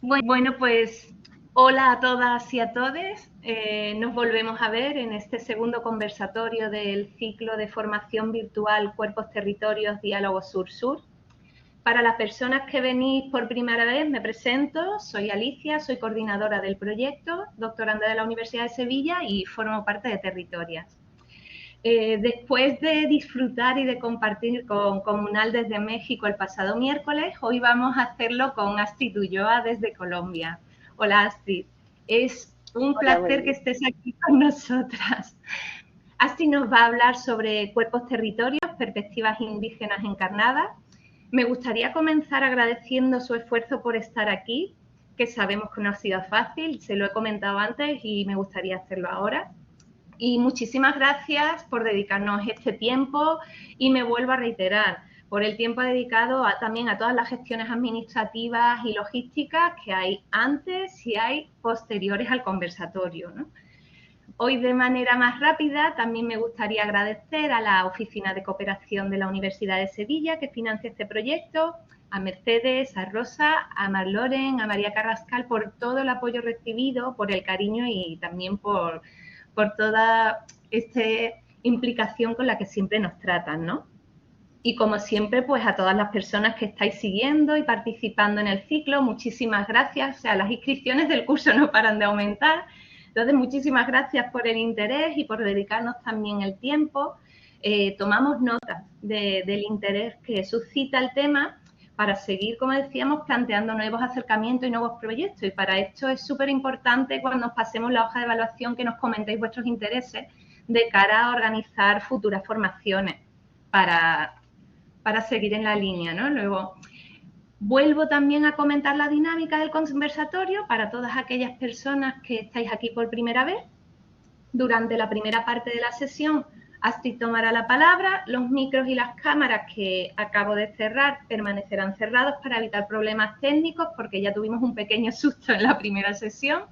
Bueno, pues hola a todas y a todos. Nos volvemos a ver en este segundo conversatorio del ciclo de formación virtual Cuerpos, Territorios, Diálogo Sur-Sur. Para las personas que venís por primera vez, me presento. Soy Alicia, soy coordinadora del proyecto, doctoranda de la Universidad de Sevilla y formo parte de Territorias. Después de disfrutar y de compartir con Comunal desde México el pasado miércoles, hoy vamos a hacerlo con Astrid Ulloa desde Colombia. Hola Astrid, es un Hola, placer buenos que días. estés aquí con nosotras. Astrid nos va a hablar sobre cuerpos territorios, perspectivas indígenas encarnadas. Me gustaría comenzar agradeciendo su esfuerzo por estar aquí, que sabemos que no ha sido fácil, se lo he comentado antes y me gustaría hacerlo ahora. Y muchísimas gracias por dedicarnos este tiempo y me vuelvo a reiterar por el tiempo dedicado también a todas las gestiones administrativas y logísticas que hay antes y hay posteriores al conversatorio, ¿no? Hoy de manera más rápida también me gustaría agradecer a la Oficina de Cooperación de la Universidad de Sevilla que financia este proyecto, a Mercedes, a Rosa, a Marloren, a María Carrascal por todo el apoyo recibido, por el cariño y también por toda esta implicación con la que siempre nos tratan, ¿no? Y como siempre, pues a todas las personas que estáis siguiendo y participando en el ciclo, muchísimas gracias. O sea, las inscripciones del curso no paran de aumentar. Entonces, muchísimas gracias por el interés y por dedicarnos también el tiempo. Tomamos nota del interés que suscita el tema para seguir, como decíamos, planteando nuevos acercamientos y nuevos proyectos. Y para esto es súper importante cuando nos pasemos la hoja de evaluación que nos comentéis vuestros intereses de cara a organizar futuras formaciones para seguir en la línea, ¿no? Luego, vuelvo también a comentar la dinámica del conversatorio para todas aquellas personas que estáis aquí por primera vez. Durante la primera parte de la sesión, Astrid tomará la palabra, los micros y las cámaras que acabo de cerrar permanecerán cerrados para evitar problemas técnicos porque ya tuvimos un pequeño susto en la primera sesión.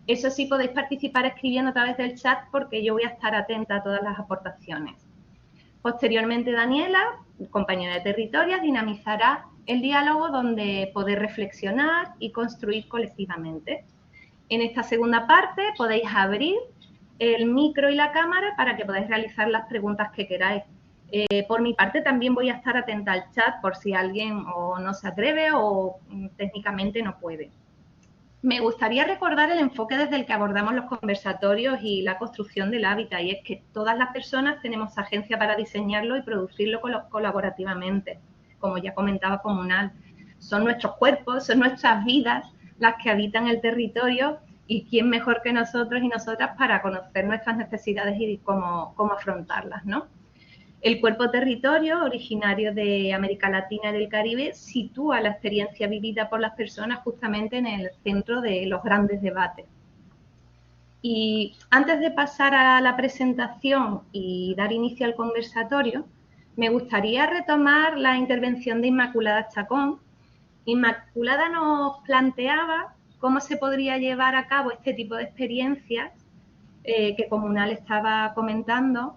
Eso sí, podéis participar escribiendo a través del chat porque yo voy a estar atenta a todas las aportaciones. Posteriormente, Daniela, compañera de Territorias, dinamizará el diálogo donde poder reflexionar y construir colectivamente. En esta segunda parte podéis abrir el micro y la cámara para que podáis realizar las preguntas que queráis. Por mi parte también voy a estar atenta al chat por si alguien o no se atreve o técnicamente no puede. Me gustaría recordar el enfoque desde el que abordamos los conversatorios y la construcción del hábitat, y es que todas las personas tenemos agencia para diseñarlo y producirlo colaborativamente, como ya comentaba Comunal. Son nuestros cuerpos, son nuestras vidas las que habitan el territorio y quién mejor que nosotros y nosotras para conocer nuestras necesidades y cómo afrontarlas, ¿no? El cuerpo territorio, originario de América Latina y del Caribe, sitúa la experiencia vivida por las personas justamente en el centro de los grandes debates. Y antes de pasar a la presentación y dar inicio al conversatorio, me gustaría retomar la intervención de Inmaculada Chacón. Inmaculada nos planteaba cómo se podría llevar a cabo este tipo de experiencias que Comunal estaba comentando,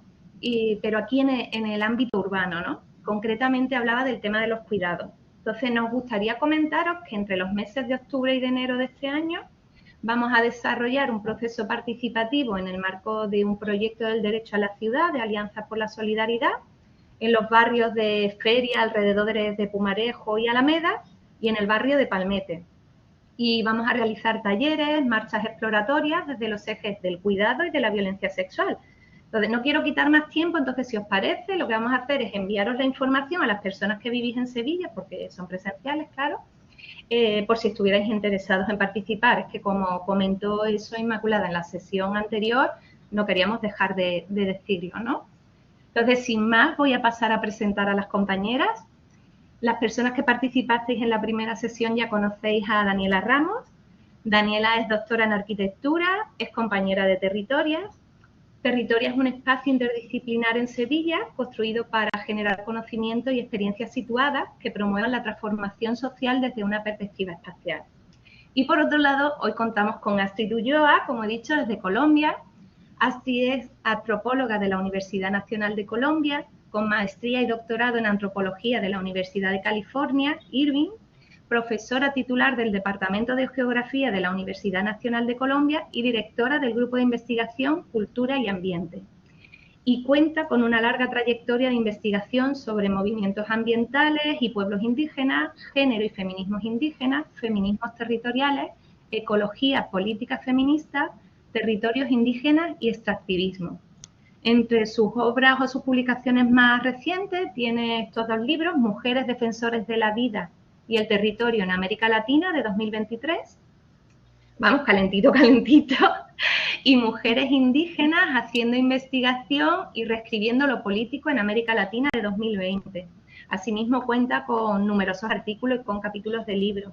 pero aquí en el ámbito urbano, ¿no? Concretamente hablaba del tema de los cuidados. Entonces nos gustaría comentaros que entre los meses de octubre y de enero de este año vamos a desarrollar un proceso participativo en el marco de un proyecto del derecho a la ciudad de Alianzas por la Solidaridad en los barrios de Feria, alrededores de Pumarejo y Alameda y en el barrio de Palmete. Y vamos a realizar talleres, marchas exploratorias desde los ejes del cuidado y de la violencia sexual. Entonces, no quiero quitar más tiempo, entonces, si os parece, lo que vamos a hacer es enviaros la información a las personas que vivís en Sevilla, porque son presenciales, claro, por si estuvierais interesados en participar. Es que, como comentó eso Inmaculada en la sesión anterior, no queríamos dejar de decirlo, ¿no? Entonces, sin más, voy a pasar a presentar a las compañeras. Las personas que participasteis en la primera sesión ya conocéis a Daniela Ramos. Daniela es doctora en arquitectura, es compañera de Territorias. Territorias es un espacio interdisciplinar en Sevilla construido para generar conocimiento y experiencias situadas que promuevan la transformación social desde una perspectiva espacial. Y por otro lado, hoy contamos con Astrid Ulloa, como he dicho, desde Colombia. Astrid es antropóloga de la Universidad Nacional de Colombia, con maestría y doctorado en antropología de la Universidad de California, Irvine, profesora titular del Departamento de Geografía de la Universidad Nacional de Colombia y directora del Grupo de Investigación Cultura y Ambiente. Y cuenta con una larga trayectoria de investigación sobre movimientos ambientales y pueblos indígenas, género y feminismos indígenas, feminismos territoriales, ecología, políticas feministas, territorios indígenas y extractivismo. Entre sus obras o sus publicaciones más recientes tiene estos dos libros, Mujeres Defensores de la Vida y el Territorio en América Latina, de 2023. Vamos, calentito, calentito. Y Mujeres Indígenas haciendo investigación y reescribiendo lo político en América Latina, de 2020. Asimismo cuenta con numerosos artículos y con capítulos de libros.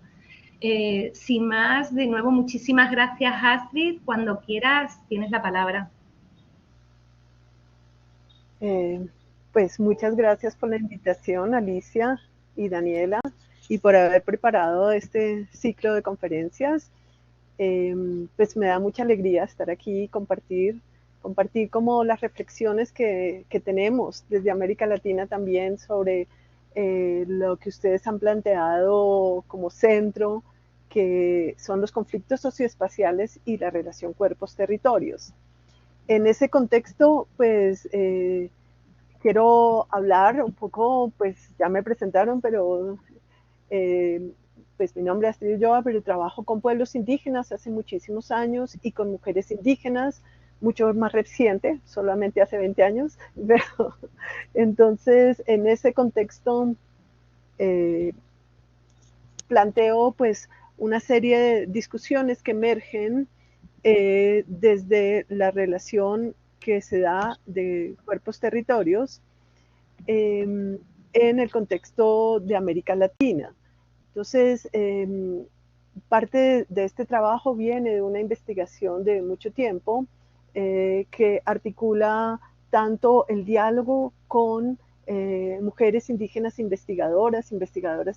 Sin más, de nuevo, muchísimas gracias, Astrid. Cuando quieras, tienes la palabra. Pues muchas gracias por la invitación, Alicia y Daniela, y por haber preparado este ciclo de conferencias. Pues me da mucha alegría estar aquí y compartir como las reflexiones que tenemos desde América Latina también sobre lo que ustedes han planteado como centro, que son los conflictos socioespaciales y la relación cuerpos-territorios. En ese contexto, pues quiero hablar un poco, pues ya me presentaron, pero pues mi nombre es Astrid Ulloa, pero trabajo con pueblos indígenas hace muchísimos años y con mujeres indígenas, mucho más reciente, solamente hace 20 años, pero entonces en ese contexto planteo pues una serie de discusiones que emergen desde la relación que se da de cuerpos-territorios en el contexto de América Latina. Entonces, parte de este trabajo viene de una investigación de mucho tiempo que articula tanto el diálogo con mujeres indígenas investigadoras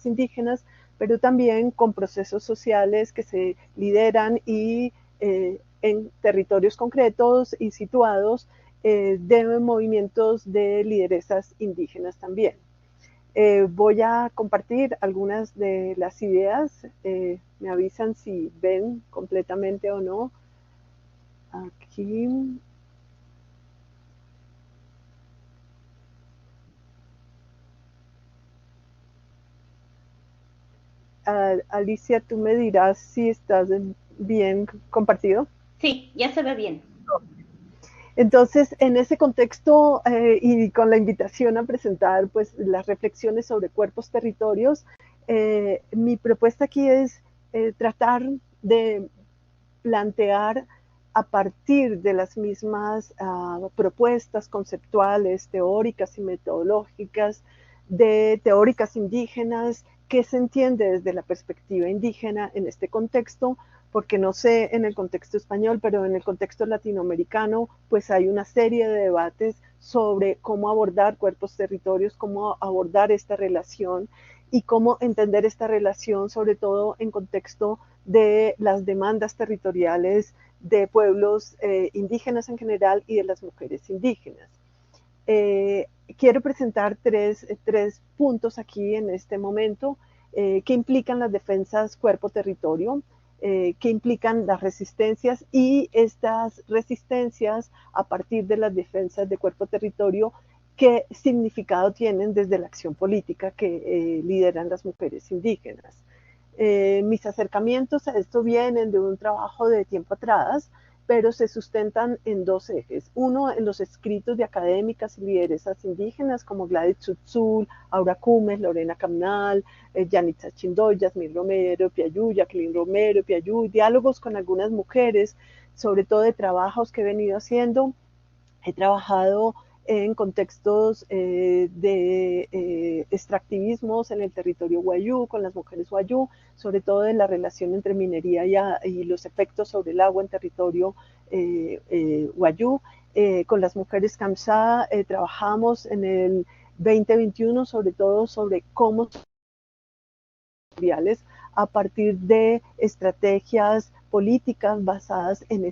indígenas, pero también con procesos sociales que se lideran y en territorios concretos y situados de movimientos de lideresas indígenas también. Voy a compartir algunas de las ideas, me avisan si ven completamente o no. Aquí. Alicia, tú me dirás si estás bien compartido. Sí, ya se ve bien. Entonces, en ese contexto y con la invitación a presentar pues, las reflexiones sobre cuerpos territorios, mi propuesta aquí es tratar de plantear a partir de las mismas propuestas conceptuales, teóricas y metodológicas de teóricas indígenas, qué se entiende desde la perspectiva indígena en este contexto, porque no sé en el contexto español, pero en el contexto latinoamericano, pues hay una serie de debates sobre cómo abordar cuerpos territorios, cómo abordar esta relación y cómo entender esta relación, sobre todo en contexto de las demandas territoriales de pueblos indígenas en general y de las mujeres indígenas. Quiero presentar tres puntos aquí en este momento que implican las defensas cuerpo-territorio, que implican las resistencias y estas resistencias a partir de las defensas de cuerpo-territorio, qué significado tienen desde la acción política que lideran las mujeres indígenas. Mis acercamientos a esto vienen de un trabajo de tiempo atrás, pero se sustentan en dos ejes. Uno, en los escritos de académicas y lideresas indígenas como Gladys Tzutzul, Aura Cumes, Lorena Camnal, Yanitza Chindoy, Yasmín Romero Piayú, Jacqueline Romero Piayú, diálogos con algunas mujeres, sobre todo de trabajos que he venido haciendo. He trabajado en contextos de extractivismos en el territorio wayú, con las mujeres wayú, sobre todo en la relación entre minería y los efectos sobre el agua en territorio wayú. Con las mujeres Kamsá trabajamos en el 2021 sobre todo sobre cómo a partir de estrategias políticas basadas en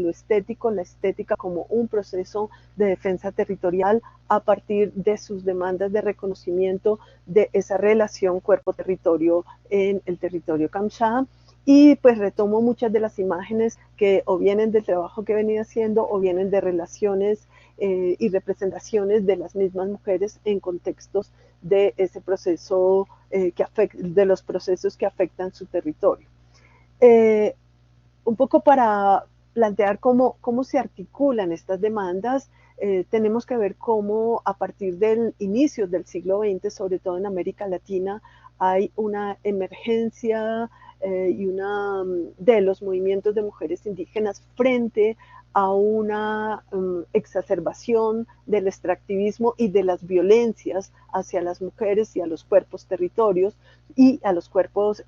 lo estético, la estética como un proceso de defensa territorial a partir de sus demandas de reconocimiento de esa relación cuerpo-territorio en el territorio Kamsha. Y pues retomo muchas de las imágenes que o vienen del trabajo que he venido haciendo o vienen de relaciones y representaciones de las mismas mujeres en contextos de ese proceso, de los procesos que afectan su territorio. Un poco para plantear cómo se articulan estas demandas, tenemos que ver cómo a partir del inicio del siglo XX, sobre todo en América Latina, hay una emergencia de los movimientos de mujeres indígenas frente a una exacerbación del extractivismo y de las violencias hacia las mujeres y a los cuerpos territorios y a los cuerpos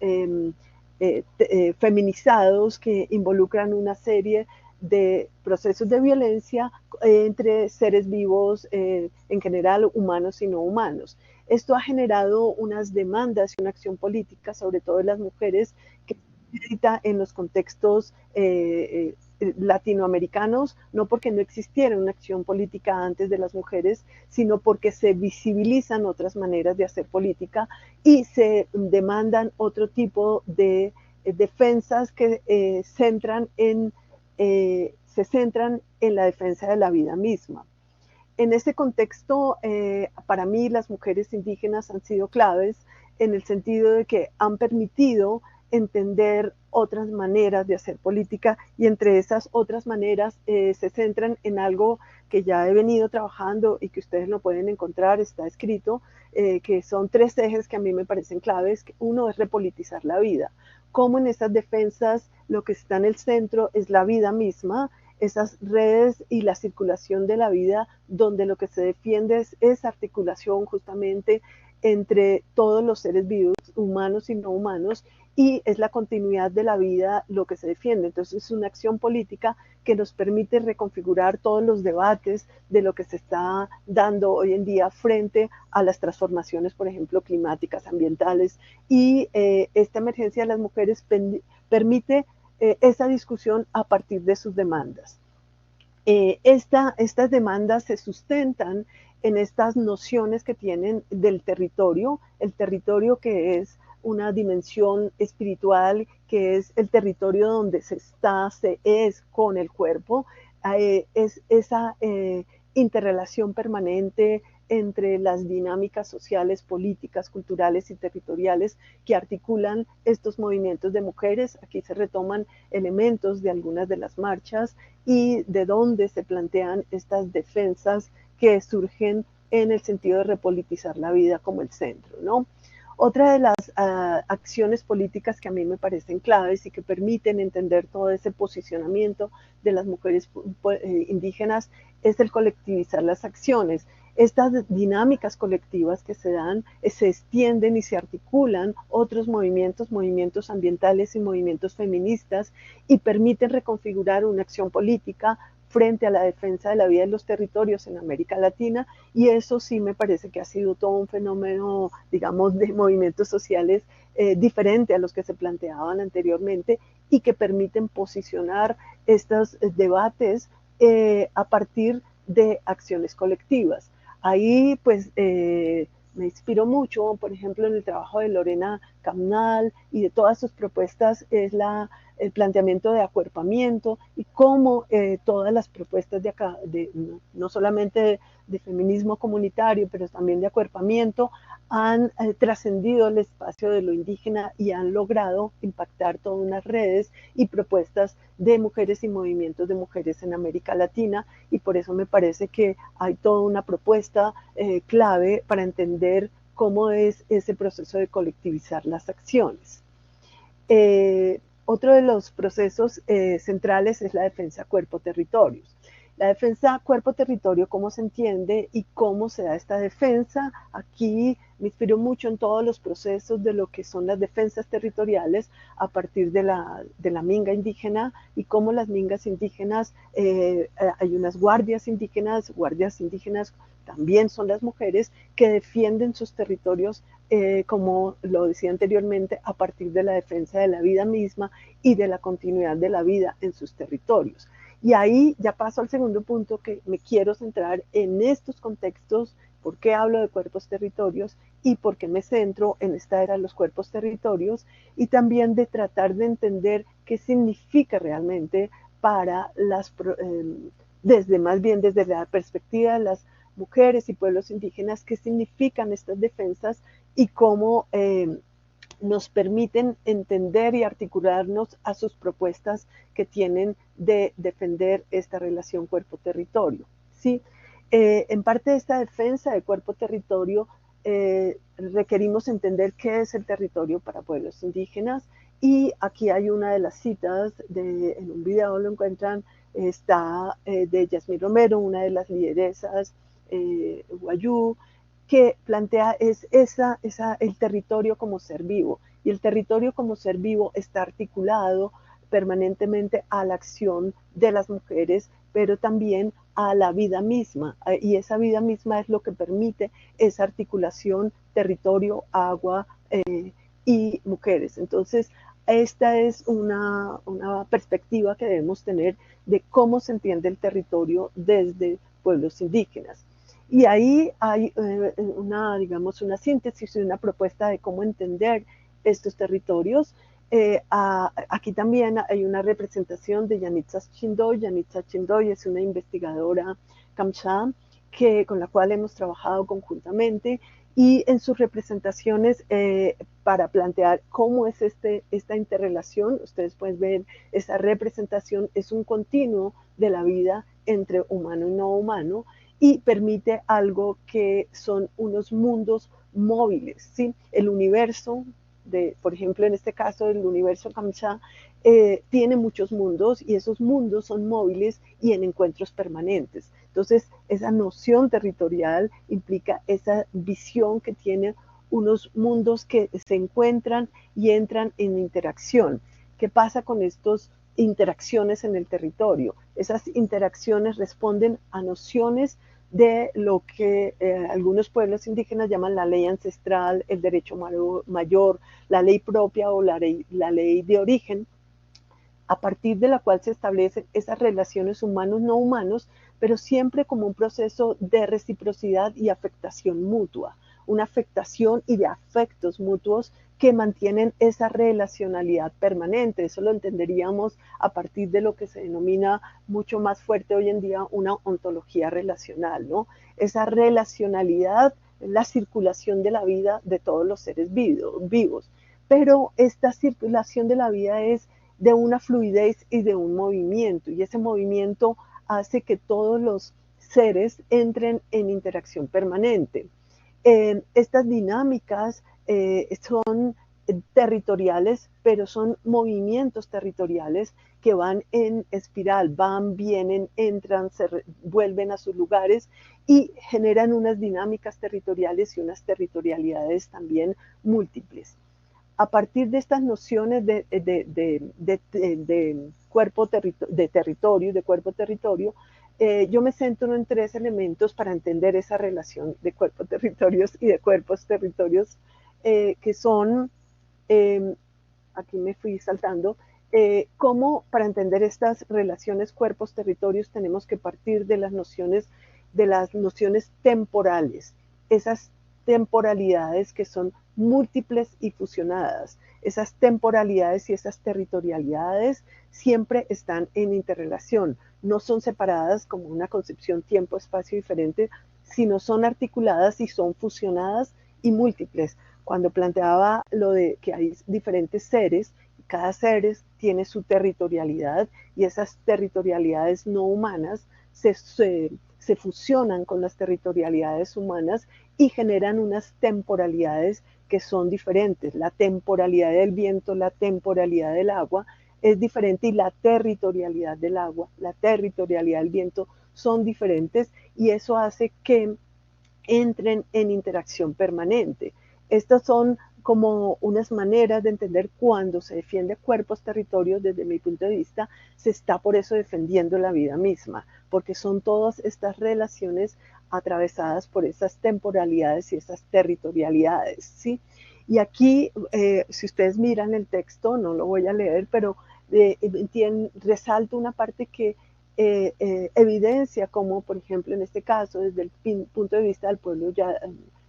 feminizados que involucran una serie de procesos de violencia entre seres vivos, en general humanos y no humanos. Esto ha generado unas demandas y una acción política, sobre todo de las mujeres, que se en los contextos latinoamericanos, no porque no existiera una acción política antes de las mujeres, sino porque se visibilizan otras maneras de hacer política y se demandan otro tipo de defensas que se centran en la defensa de la vida misma. En ese contexto, para mí las mujeres indígenas han sido claves en el sentido de que han permitido entender otras maneras de hacer política y entre esas otras maneras se centran en algo que ya he venido trabajando y que ustedes lo pueden encontrar, está escrito, que son 3 ejes que a mí me parecen claves. Uno es repolitizar la vida, cómo en esas defensas lo que está en el centro es la vida misma, esas redes y la circulación de la vida, donde lo que se defiende es esa articulación justamente entre todos los seres vivos, humanos y no humanos, y es la continuidad de la vida lo que se defiende. Entonces es una acción política que nos permite reconfigurar todos los debates de lo que se está dando hoy en día frente a las transformaciones, por ejemplo, climáticas, ambientales, y esta emergencia de las mujeres permite esa discusión a partir de sus demandas. Estas demandas se sustentan en estas nociones que tienen del territorio, el territorio que es una dimensión espiritual, que es el territorio donde se es con el cuerpo, es esa interrelación permanente entre las dinámicas sociales, políticas, culturales y territoriales que articulan estos movimientos de mujeres. Aquí se retoman elementos de algunas de las marchas y de dónde se plantean estas defensas que surgen en el sentido de repolitizar la vida como el centro, ¿no? Otra de las acciones políticas que a mí me parecen claves y que permiten entender todo ese posicionamiento de las mujeres indígenas es el colectivizar las acciones. Estas dinámicas colectivas que se dan, se extienden y se articulan otros movimientos ambientales y movimientos feministas y permiten reconfigurar una acción política frente a la defensa de la vida en los territorios en América Latina, y eso sí me parece que ha sido todo un fenómeno, digamos, de movimientos sociales diferente a los que se planteaban anteriormente y que permiten posicionar estos debates a partir de acciones colectivas. Ahí pues me inspiró mucho, por ejemplo, en el trabajo de Lorena Camnal y de todas sus propuestas es el planteamiento de acuerpamiento y cómo todas las propuestas de acá, no solamente de feminismo comunitario, pero también de acuerpamiento, han trascendido el espacio de lo indígena y han logrado impactar todas unas redes y propuestas de mujeres y movimientos de mujeres en América Latina, y por eso me parece que hay toda una propuesta clave para entender cómo es ese proceso de colectivizar las acciones. Otro de los procesos centrales es la defensa cuerpo-territorios. La defensa cuerpo-territorio, cómo se entiende y cómo se da esta defensa. Aquí me inspiró mucho en todos los procesos de lo que son las defensas territoriales a partir de la minga indígena y cómo las mingas indígenas, hay unas guardias indígenas también son las mujeres que defienden sus territorios, como lo decía anteriormente, a partir de la defensa de la vida misma y de la continuidad de la vida en sus territorios. Y ahí ya paso al segundo punto, que me quiero centrar en estos contextos, por qué hablo de cuerpos territorios y por qué me centro en esta era de los cuerpos territorios, y también de tratar de entender qué significa realmente para más bien desde la perspectiva de las mujeres y pueblos indígenas, qué significan estas defensas y cómo nos permiten entender y articularnos a sus propuestas que tienen de defender esta relación cuerpo-territorio, ¿sí? En parte de esta defensa de cuerpo-territorio requerimos entender qué es el territorio para pueblos indígenas, y aquí hay una de las citas, en un video lo encuentran, está de Yasmín Romero, una de las lideresas Wayuu, que plantea el territorio como ser vivo, y el territorio como ser vivo está articulado permanentemente a la acción de las mujeres, pero también a la vida misma, y esa vida misma es lo que permite esa articulación territorio, agua y mujeres. Entonces, esta es una perspectiva que debemos tener de cómo se entiende el territorio desde pueblos indígenas. Y ahí hay digamos, una síntesis y una propuesta de cómo entender estos territorios. Aquí también hay una representación de Yanitza Chindoy. Yanitza Chindoy es una investigadora Kamcha con la cual hemos trabajado conjuntamente, y en sus representaciones para plantear cómo es esta interrelación, ustedes pueden ver, esa representación es un continuo de la vida entre humano y no humano, y permite algo que son unos mundos móviles, ¿sí? El universo, por ejemplo, en este caso, el universo Kamcha, tiene muchos mundos, y esos mundos son móviles y en encuentros permanentes. Entonces, esa noción territorial implica esa visión que tiene unos mundos que se encuentran y entran en interacción. ¿Qué pasa con estas interacciones en el territorio? Esas interacciones responden a nociones de lo que algunos pueblos indígenas llaman la ley ancestral, el derecho mayor, la ley propia o la ley de origen, a partir de la cual se establecen esas relaciones humanos-no humanos, pero siempre como un proceso de reciprocidad y afectación mutua, una afectación y de afectos mutuos que mantienen esa relacionalidad permanente. Eso lo entenderíamos a partir de lo que se denomina mucho más fuerte hoy en día una ontología relacional, ¿no? Esa relacionalidad, la circulación de la vida de todos los seres vivos. Pero esta circulación de la vida es de una fluidez y de un movimiento, y ese movimiento hace que todos los seres entren en interacción permanente. Estas dinámicas son territoriales, pero son movimientos territoriales que van en espiral, van, vienen, entran, vuelven a sus lugares y generan unas dinámicas territoriales y unas territorialidades también múltiples. A partir de estas nociones de cuerpo-territorio, yo me centro en 3 elementos para entender esa relación de cuerpo-territorios y de cuerpos-territorios, que son, aquí me fui saltando, cómo para entender estas relaciones cuerpos-territorios tenemos que partir de las nociones temporales, esas temporalidades que son múltiples y fusionadas. Esas temporalidades y esas territorialidades siempre están en interrelación, no son separadas como una concepción tiempo-espacio diferente, sino son articuladas y son fusionadas y múltiples. Cuando planteaba lo de que hay diferentes seres, cada ser tiene su territorialidad, y esas territorialidades no humanas se fusionan con las territorialidades humanas y generan unas temporalidades que son diferentes. La temporalidad del viento, la temporalidad del agua es diferente, y la territorialidad del agua, la territorialidad del viento son diferentes, y eso hace que entren en interacción permanente. Estas son como unas maneras de entender cuando se defiende cuerpos, territorios. Desde mi punto de vista, se está por eso defendiendo la vida misma, porque son todas estas relaciones atravesadas por esas temporalidades y esas territorialidades, ¿sí? Y aquí, si ustedes miran el texto, no lo voy a leer, pero resalto una parte que evidencia como, por ejemplo, en este caso, desde el punto de vista del pueblo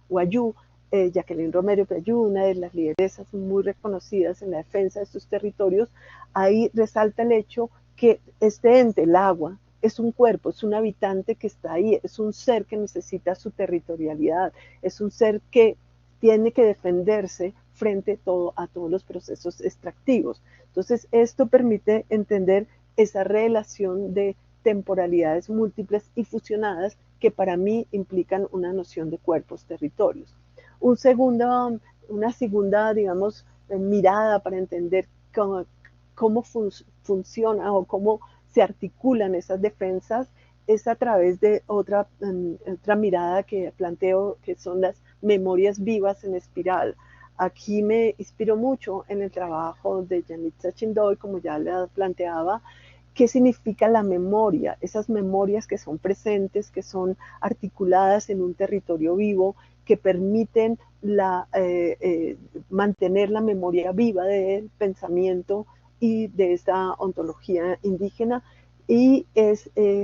Wayuu, Jacqueline Romero Payú, una de las lideresas muy reconocidas en la defensa de estos territorios, ahí resalta el hecho que este ente, el agua, es un cuerpo, es un habitante que está ahí, es un ser que necesita su territorialidad, es un ser que tiene que defenderse frente a todos los procesos extractivos. Entonces, esto permite entender esa relación de temporalidades múltiples y fusionadas que para mí implican una noción de cuerpos territorios. Una segunda, digamos, mirada para entender cómo funciona o cómo se articulan esas defensas es a través de otra mirada que planteo, que son las memorias vivas en espiral. Aquí me inspiro mucho en el trabajo de Yanitza Chindoy, como ya le planteaba, qué significa la memoria, esas memorias que son presentes, que son articuladas en un territorio vivo, que permiten mantener la memoria viva del pensamiento y de esa ontología indígena. Y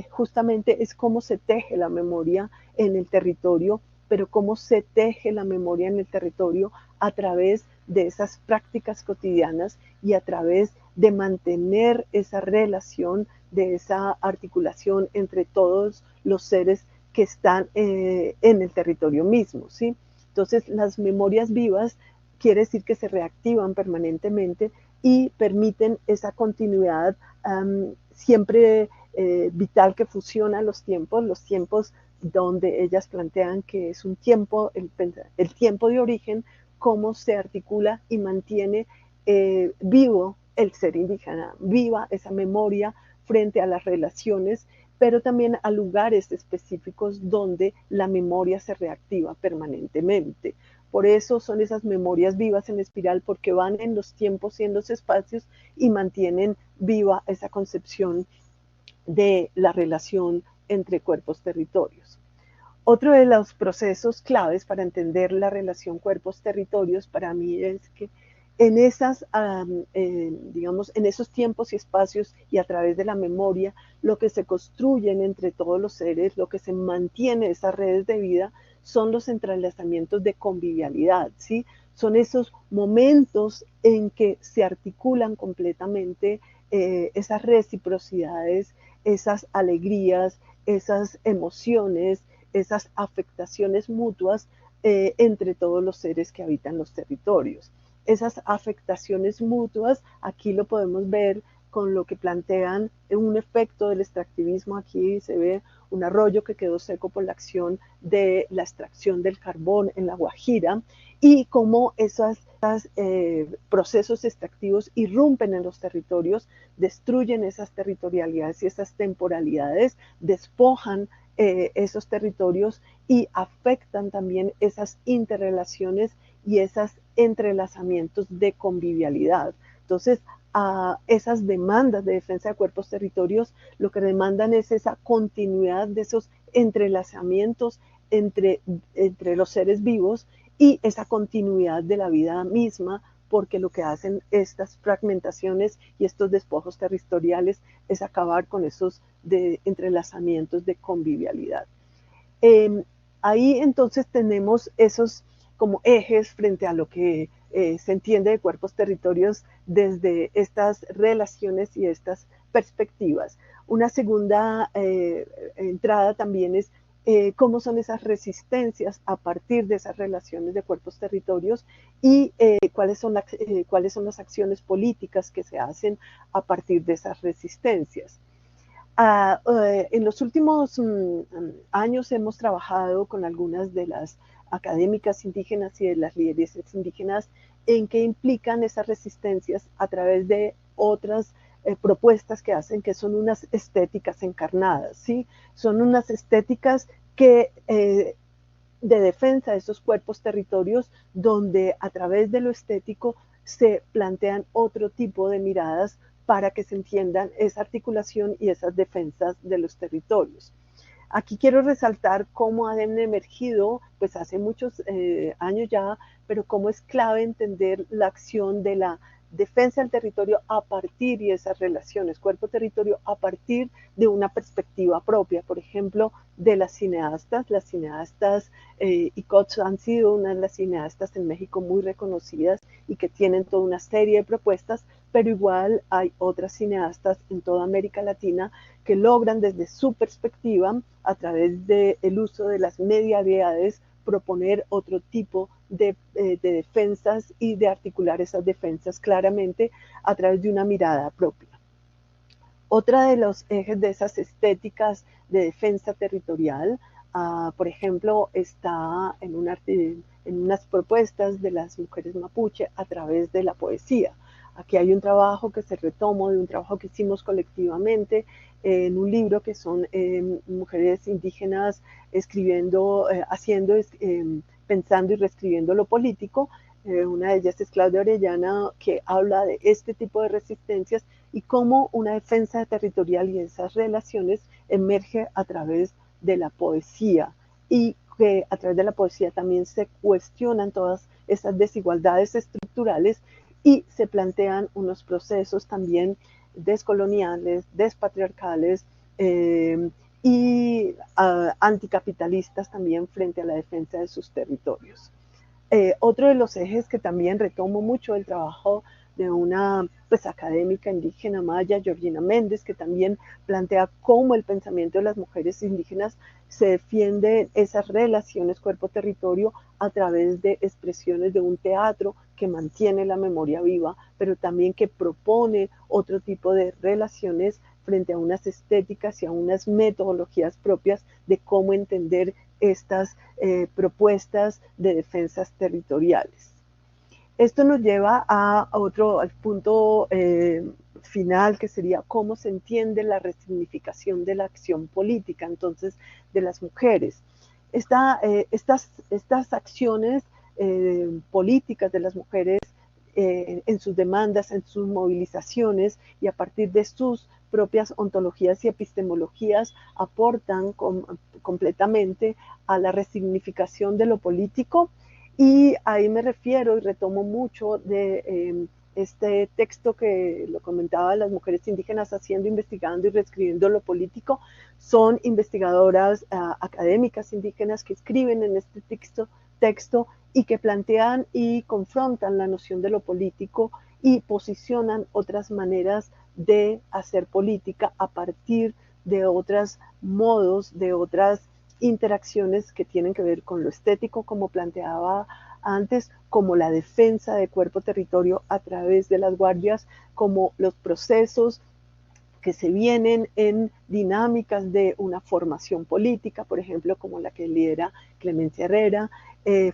justamente es cómo se teje la memoria en el territorio, pero cómo se teje la memoria en el territorio a través de esas prácticas cotidianas y a través de mantener esa relación, de esa articulación entre todos los seres que están en el territorio mismo, ¿sí? Entonces, las memorias vivas quiere decir que se reactivan permanentemente y permiten esa continuidad siempre vital que fusiona los tiempos donde ellas plantean que es un tiempo, el tiempo de origen, cómo se articula y mantiene vivo el ser indígena, viva esa memoria frente a las relaciones, pero también a lugares específicos donde la memoria se reactiva permanentemente. Por eso son esas memorias vivas en espiral, porque van en los tiempos y en los espacios y mantienen viva esa concepción de la relación entre cuerpos-territorios. Otro de los procesos claves para entender la relación cuerpos-territorios para mí es que en digamos, en esos tiempos y espacios y a través de la memoria, lo que se construyen entre todos los seres, lo que se mantiene esas redes de vida, son los entrelazamientos de convivialidad, ¿sí? Son esos momentos en que se articulan completamente esas reciprocidades, esas alegrías, esas emociones, esas afectaciones mutuas entre todos los seres que habitan los territorios. Esas afectaciones mutuas, aquí lo podemos ver con lo que plantean un efecto del extractivismo. Aquí se ve un arroyo que quedó seco por la acción de la extracción del carbón en La Guajira y cómo esos procesos extractivos irrumpen en los territorios, destruyen esas territorialidades y esas temporalidades, despojan esos territorios y afectan también esas interrelaciones y esos entrelazamientos de convivialidad. Entonces, a esas demandas de defensa de cuerpos territorios, lo que demandan es esa continuidad de esos entrelazamientos entre los seres vivos y esa continuidad de la vida misma, porque lo que hacen estas fragmentaciones y estos despojos territoriales es acabar con esos entrelazamientos de convivialidad. Ahí entonces tenemos esos como ejes frente a lo que se entiende de cuerpos territorios desde estas relaciones y estas perspectivas. Una segunda entrada también es cómo son esas resistencias a partir de esas relaciones de cuerpos territorios y cuáles son las acciones políticas que se hacen a partir de esas resistencias. En los últimos años hemos trabajado con algunas de las académicas indígenas y de las lideresas indígenas en que implican esas resistencias a través de otras propuestas que hacen, que son unas estéticas encarnadas, ¿sí? Son unas estéticas que de defensa de esos cuerpos territorios donde a través de lo estético se plantean otro tipo de miradas para que se entiendan esa articulación y esas defensas de los territorios. Aquí quiero resaltar cómo han emergido, pues hace muchos años ya, pero cómo es clave entender la acción de la defensa del territorio a partir y esas relaciones cuerpo-territorio a partir de una perspectiva propia, por ejemplo, de las cineastas. Las cineastas ICOTS han sido una de las cineastas en México muy reconocidas y que tienen toda una serie de propuestas, pero igual hay otras cineastas en toda América Latina que logran desde su perspectiva, a través del uso de las medialidades, proponer otro tipo de defensas y de articular esas defensas claramente a través de una mirada propia. Otra de los ejes de esas estéticas de defensa territorial, por ejemplo, está en unas propuestas de las mujeres mapuche a través de la poesía. Aquí hay un trabajo que se retomó de un trabajo que hicimos colectivamente en un libro que son mujeres indígenas escribiendo, pensando y reescribiendo lo político. Una de ellas es Claudia Orellana, que habla de este tipo de resistencias y cómo una defensa territorial y esas relaciones emerge a través de la poesía y que a través de la poesía también se cuestionan todas esas desigualdades estructurales y se plantean unos procesos también descoloniales, despatriarcales y anticapitalistas también frente a la defensa de sus territorios. Otro de los ejes que también retomo mucho el trabajo de una pues, académica indígena maya, Georgina Méndez, que también plantea cómo el pensamiento de las mujeres indígenas se defiende esas relaciones cuerpo-territorio a través de expresiones de un teatro que mantiene la memoria viva, pero también que propone otro tipo de relaciones frente a unas estéticas y a unas metodologías propias de cómo entender estas propuestas de defensas territoriales. Esto nos lleva al punto final, que sería cómo se entiende la resignificación de la acción política, entonces, de las mujeres. Estas acciones políticas de las mujeres en sus demandas, en sus movilizaciones y a partir de sus propias ontologías y epistemologías aportan completamente a la resignificación de lo político. Y ahí me refiero y retomo mucho de este texto que lo comentaba, las mujeres indígenas haciendo, investigando y reescribiendo lo político. Son investigadoras académicas indígenas que escriben en este texto y que plantean y confrontan la noción de lo político y posicionan otras maneras de hacer política a partir de otros modos, de otras interacciones que tienen que ver con lo estético, como planteaba antes, como la defensa de cuerpo-territorio a través de las guardias, como los procesos que se vienen en dinámicas de una formación política, por ejemplo, como la que lidera Clemencia Herrera,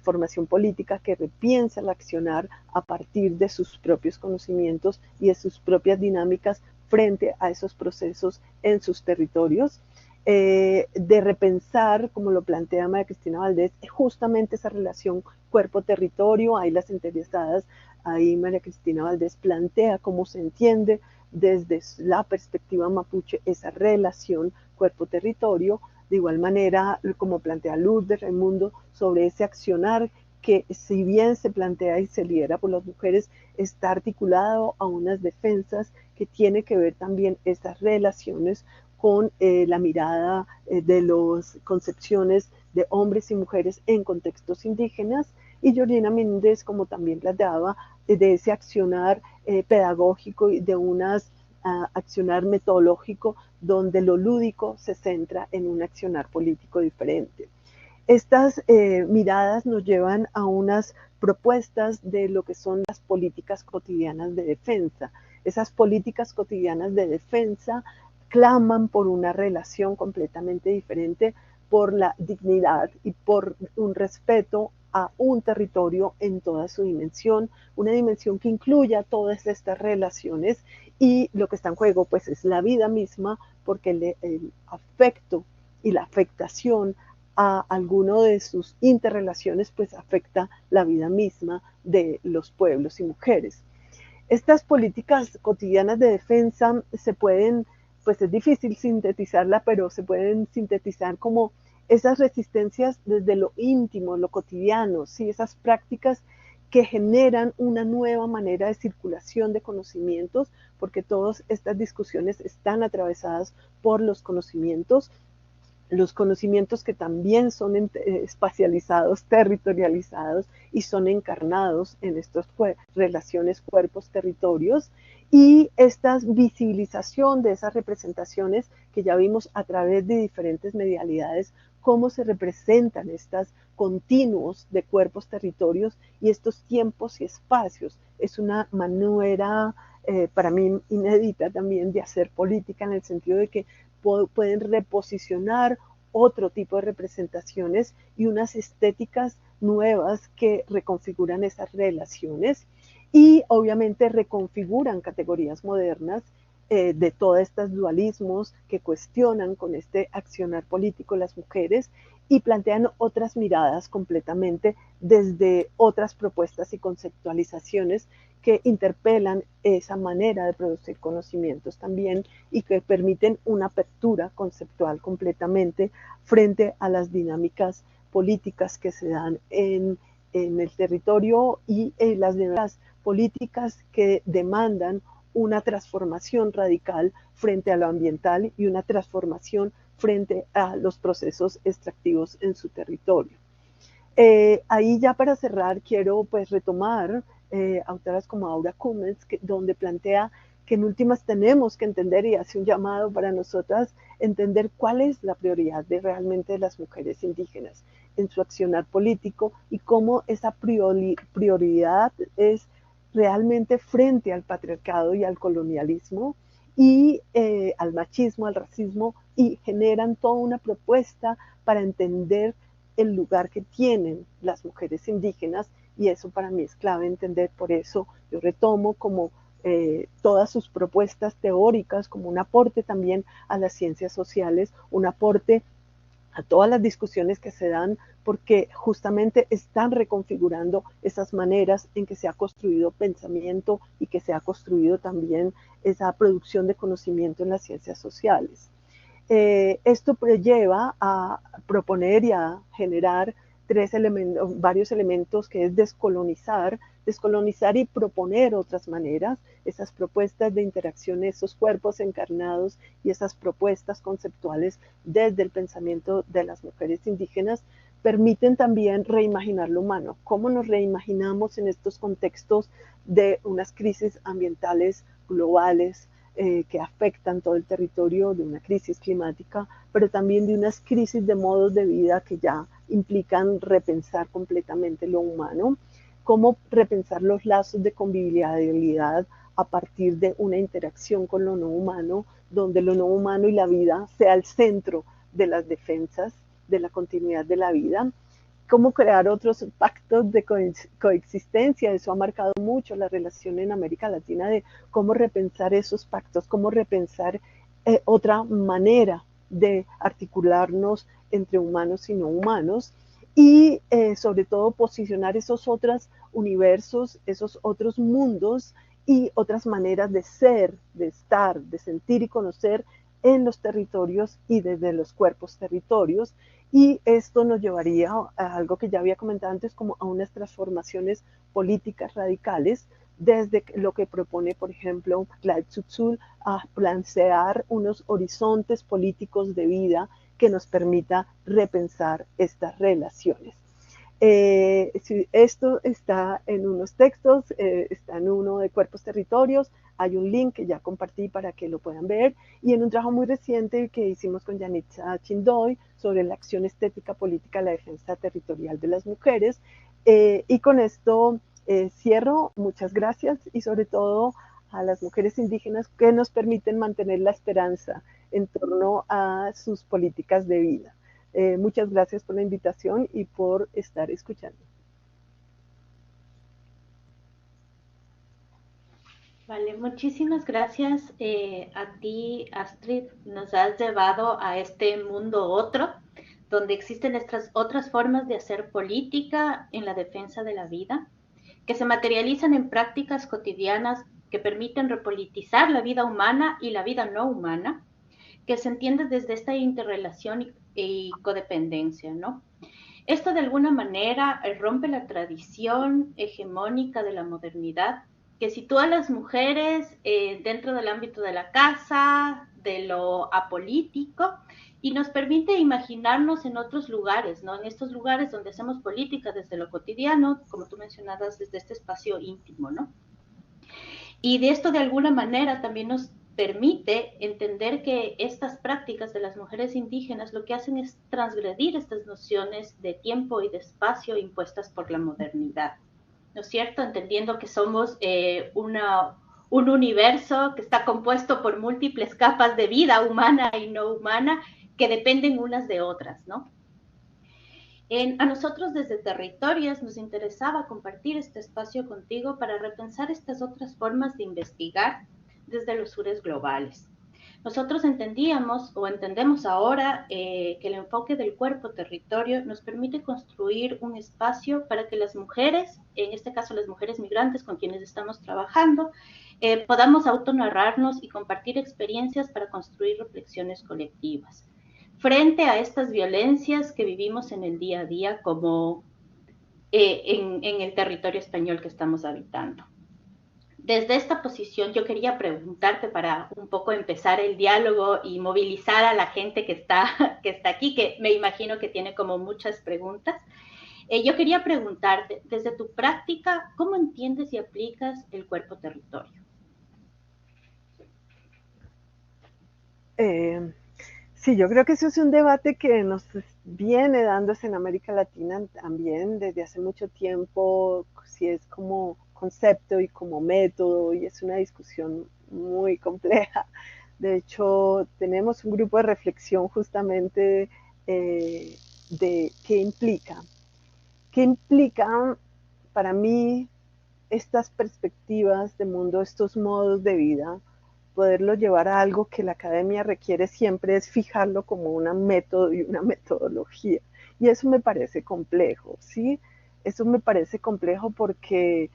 formación política que repiensa el accionar a partir de sus propios conocimientos y de sus propias dinámicas frente a esos procesos en sus territorios. De repensar, como lo plantea María Cristina Valdés, justamente esa relación cuerpo-territorio. Ahí las interesadas, ahí María Cristina Valdés plantea cómo se entiende desde la perspectiva mapuche esa relación cuerpo-territorio. De igual manera, como plantea Lourdes Raimundo, sobre ese accionar que, si bien se plantea y se lidera por las mujeres, está articulado a unas defensas que tiene que ver también esas relaciones con la mirada de las concepciones de hombres y mujeres en contextos indígenas. Y Georgina Méndez, como también planteaba, de ese accionar pedagógico y de unas accionar metodológico donde lo lúdico se centra en un accionar político diferente. Estas miradas nos llevan a unas propuestas de lo que son las políticas cotidianas de defensa. Esas políticas cotidianas de defensa claman por una relación completamente diferente, por la dignidad y por un respeto a un territorio en toda su dimensión, una dimensión que incluya todas estas relaciones, y lo que está en juego pues es la vida misma, porque el afecto y la afectación a alguno de sus interrelaciones pues afecta la vida misma de los pueblos y mujeres. Estas políticas cotidianas de defensa se pueden pues es difícil sintetizarla, pero se pueden sintetizar como esas resistencias desde lo íntimo, lo cotidiano, ¿sí? Esas prácticas que generan una nueva manera de circulación de conocimientos, porque todas estas discusiones están atravesadas por los conocimientos que también son espacializados, territorializados y son encarnados en estas relaciones cuerpos-territorios, y esta visibilización de esas representaciones que ya vimos a través de diferentes medialidades, cómo se representan estos continuos de cuerpos-territorios y estos tiempos y espacios. Es una manera para mí inédita también de hacer política, en el sentido de que pueden reposicionar otro tipo de representaciones y unas estéticas nuevas que reconfiguran esas relaciones y obviamente reconfiguran categorías modernas de todos estos dualismos que cuestionan con este accionar político las mujeres y plantean otras miradas completamente desde otras propuestas y conceptualizaciones que interpelan esa manera de producir conocimientos también y que permiten una apertura conceptual completamente frente a las dinámicas políticas que se dan en el territorio y las dinámicas políticas que demandan una transformación radical frente a lo ambiental y una transformación frente a los procesos extractivos en su territorio. Ahí ya para cerrar quiero pues retomar autoras como Aura Cummins, donde plantea que en últimas tenemos que entender y hace un llamado para nosotras, entender cuál es la prioridad de realmente de las mujeres indígenas en su accionar político y cómo esa prioridad es realmente frente al patriarcado y al colonialismo y al machismo, al racismo, y generan toda una propuesta para entender el lugar que tienen las mujeres indígenas, y eso para mí es clave entender. Por eso yo retomo como todas sus propuestas teóricas como un aporte también a las ciencias sociales, un aporte a todas las discusiones que se dan, porque justamente están reconfigurando esas maneras en que se ha construido pensamiento y que se ha construido también esa producción de conocimiento en las ciencias sociales. Esto lleva a proponer y a generar varios elementos, que es descolonizar y proponer otras maneras, esas propuestas de interacción, esos cuerpos encarnados y esas propuestas conceptuales desde el pensamiento de las mujeres indígenas permiten también reimaginar lo humano. ¿Cómo nos reimaginamos en estos contextos de unas crisis ambientales globales que afectan todo el territorio, de una crisis climática, pero también de unas crisis de modos de vida que ya implican repensar completamente lo humano? Cómo repensar los lazos de convivialidad a partir de una interacción con lo no humano, donde lo no humano y la vida sea el centro de las defensas de la continuidad de la vida. Cómo crear otros pactos de coexistencia. Eso ha marcado mucho la relación en América Latina, de cómo repensar esos pactos, cómo repensar otra manera de articularnos entre humanos y no humanos, y sobre todo posicionar esos otros universos, esos otros mundos y otras maneras de ser, de estar, de sentir y conocer en los territorios y desde los cuerpos territorios. Y esto nos llevaría a algo que ya había comentado antes, como a unas transformaciones políticas radicales, desde lo que propone, por ejemplo, Claude Tsutzul, a plantear unos horizontes políticos de vida que nos permita repensar estas relaciones. Esto está en unos textos, está en uno de Cuerpos Territorios, hay un link que ya compartí para que lo puedan ver, y en un trabajo muy reciente que hicimos con Yanitza Chindoy sobre la acción estética política, la defensa territorial de las mujeres. Y con esto cierro. Muchas gracias, y sobre todo a las mujeres indígenas que nos permiten mantener la esperanza en torno a sus políticas de vida. Muchas gracias por la invitación y por estar escuchando. Vale, muchísimas gracias a ti, Astrid. Nos has llevado a este mundo otro, donde existen estas otras formas de hacer política en la defensa de la vida, que se materializan en prácticas cotidianas que permiten repolitizar la vida humana y la vida no humana, que se entiende desde esta interrelación y codependencia, ¿no? Esto de alguna manera rompe la tradición hegemónica de la modernidad que sitúa a las mujeres dentro del ámbito de la casa, de lo apolítico, y nos permite imaginarnos en otros lugares, ¿no? En estos lugares donde hacemos política desde lo cotidiano, como tú mencionabas, desde este espacio íntimo, ¿no? Y de esto de alguna manera también nos permite entender que estas prácticas de las mujeres indígenas lo que hacen es transgredir estas nociones de tiempo y de espacio impuestas por la modernidad, ¿no es cierto? Entendiendo que somos un universo que está compuesto por múltiples capas de vida humana y no humana que dependen unas de otras, ¿no? A nosotros desde Territorios nos interesaba compartir este espacio contigo para repensar estas otras formas de investigar desde los sures globales. Nosotros entendíamos o entendemos ahora que el enfoque del cuerpo-territorio nos permite construir un espacio para que las mujeres, en este caso las mujeres migrantes con quienes estamos trabajando, podamos autonarrarnos y compartir experiencias para construir reflexiones colectivas frente a estas violencias que vivimos en el día a día como en el territorio español que estamos habitando. Desde esta posición yo quería preguntarte para un poco empezar el diálogo y movilizar a la gente que está aquí, que me imagino que tiene como muchas preguntas. Yo quería preguntarte, desde tu práctica, ¿cómo entiendes y aplicas el cuerpo-territorio? Sí, yo creo que eso es un debate que nos viene dándose en América Latina también desde hace mucho tiempo, si es como concepto y como método, y es una discusión muy compleja. De hecho, tenemos un grupo de reflexión justamente de qué implica. ¿Qué implican para mí estas perspectivas de mundo, estos modos de vida? Poderlo llevar a algo que la academia requiere siempre es fijarlo como un método y una metodología. Y eso me parece complejo, ¿sí? Eso me parece complejo porque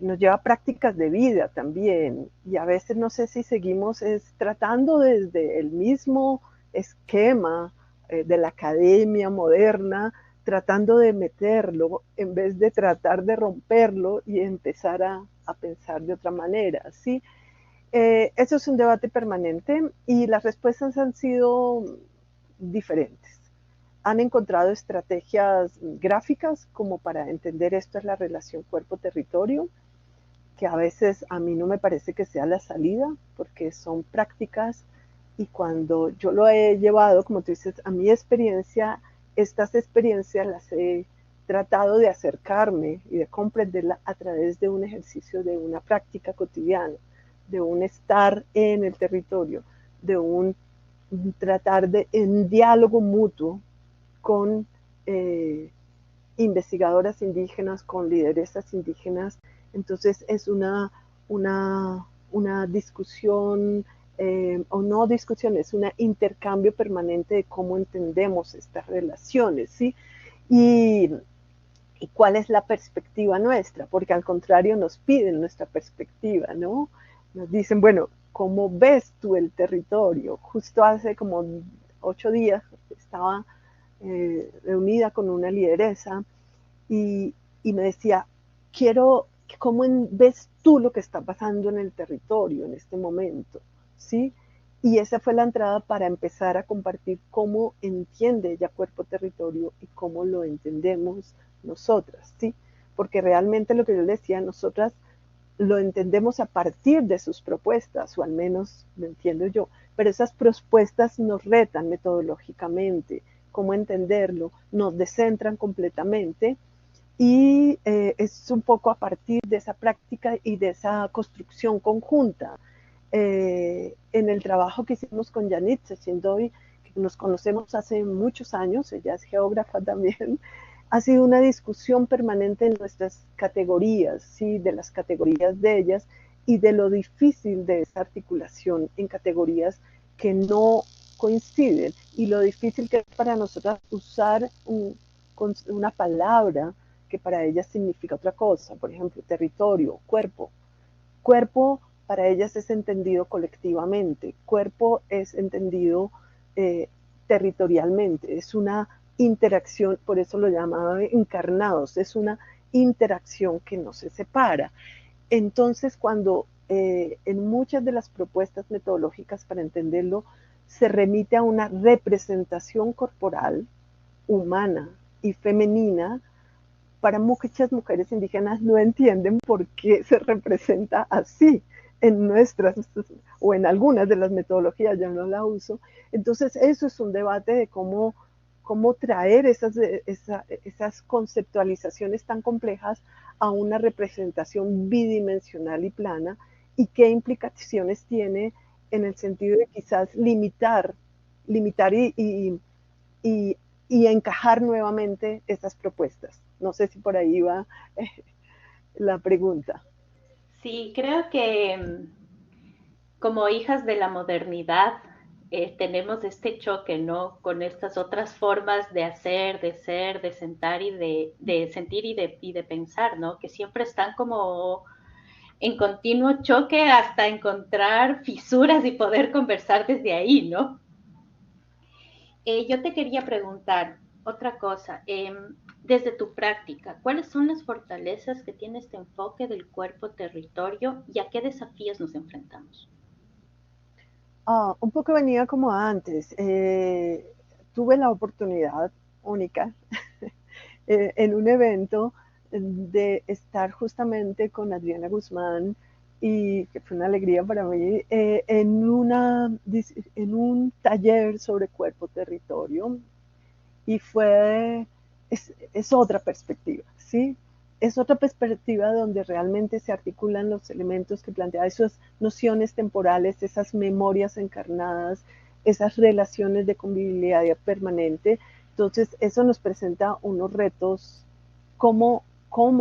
nos lleva a prácticas de vida también. Y a veces no sé si seguimos tratando desde el mismo esquema de la academia moderna, tratando de meterlo en vez de tratar de romperlo y empezar a pensar de otra manera, ¿sí? Eso es un debate permanente y las respuestas han sido diferentes. Han encontrado estrategias gráficas como para entender esto es la relación cuerpo-territorio, que a veces a mí no me parece que sea la salida, porque son prácticas y cuando yo lo he llevado, como tú dices, a mi experiencia, estas experiencias las he tratado de acercarme y de comprenderla a través de un ejercicio de una práctica cotidiana, de un estar en el territorio, de un tratar de en diálogo mutuo con investigadoras indígenas, con lideresas indígenas. Entonces es una discusión, o no discusión, es un intercambio permanente de cómo entendemos estas relaciones, ¿sí? Y cuál es la perspectiva nuestra, porque al contrario nos piden nuestra perspectiva, ¿no? Nos dicen, bueno, ¿cómo ves tú el territorio? Justo hace como 8 días estaba reunida con una lideresa y me decía, ¿cómo ves tú lo que está pasando en el territorio en este momento? ¿Sí? Y esa fue la entrada para empezar a compartir cómo entiende ella cuerpo-territorio y cómo lo entendemos nosotras, ¿sí? Porque realmente lo que yo le decía, nosotras lo entendemos a partir de sus propuestas, o al menos lo entiendo yo, pero esas propuestas nos retan metodológicamente, cómo entenderlo, nos descentran completamente y es un poco a partir de esa práctica y de esa construcción conjunta. En el trabajo que hicimos con Janit Seshindoy, que nos conocemos hace muchos años, ella es geógrafa también, ha sido una discusión permanente en nuestras categorías, ¿sí? De las categorías de ellas y de lo difícil de esa articulación en categorías que no coinciden y lo difícil que es para nosotras usar una palabra que para ellas significa otra cosa, por ejemplo, territorio, cuerpo. Cuerpo para ellas es entendido colectivamente, cuerpo es entendido territorialmente, es una interacción, por eso lo llamaba encarnados, es una interacción que no se separa. Entonces, cuando en muchas de las propuestas metodológicas para entenderlo se remite a una representación corporal, humana y femenina, para muchas mujeres indígenas no entienden por qué se representa así en nuestras o en algunas de las metodologías, yo no la uso. Entonces eso es un debate de cómo traer esas conceptualizaciones tan complejas a una representación bidimensional y plana, y qué implicaciones tiene en el sentido de quizás limitar y, y encajar nuevamente esas propuestas. No sé si por ahí va la pregunta. Sí, creo que como hijas de la modernidad tenemos este choque, ¿no? Con estas otras formas de hacer, de ser, de sentar y de sentir y de pensar, ¿no? Que siempre están como en continuo choque hasta encontrar fisuras y poder conversar desde ahí, ¿no? Yo te quería preguntar otra cosa. Desde tu práctica, ¿cuáles son las fortalezas que tiene este enfoque del cuerpo-territorio y a qué desafíos nos enfrentamos? Un poco venía como antes. Tuve la oportunidad única en un evento de estar justamente con Adriana Guzmán, y que fue una alegría para mí, en un taller sobre cuerpo-territorio, y es otra perspectiva, ¿sí? Es otra perspectiva donde realmente se articulan los elementos que plantea, esas nociones temporales, esas memorias encarnadas, esas relaciones de convivialidad permanente. Entonces, eso nos presenta unos retos, cómo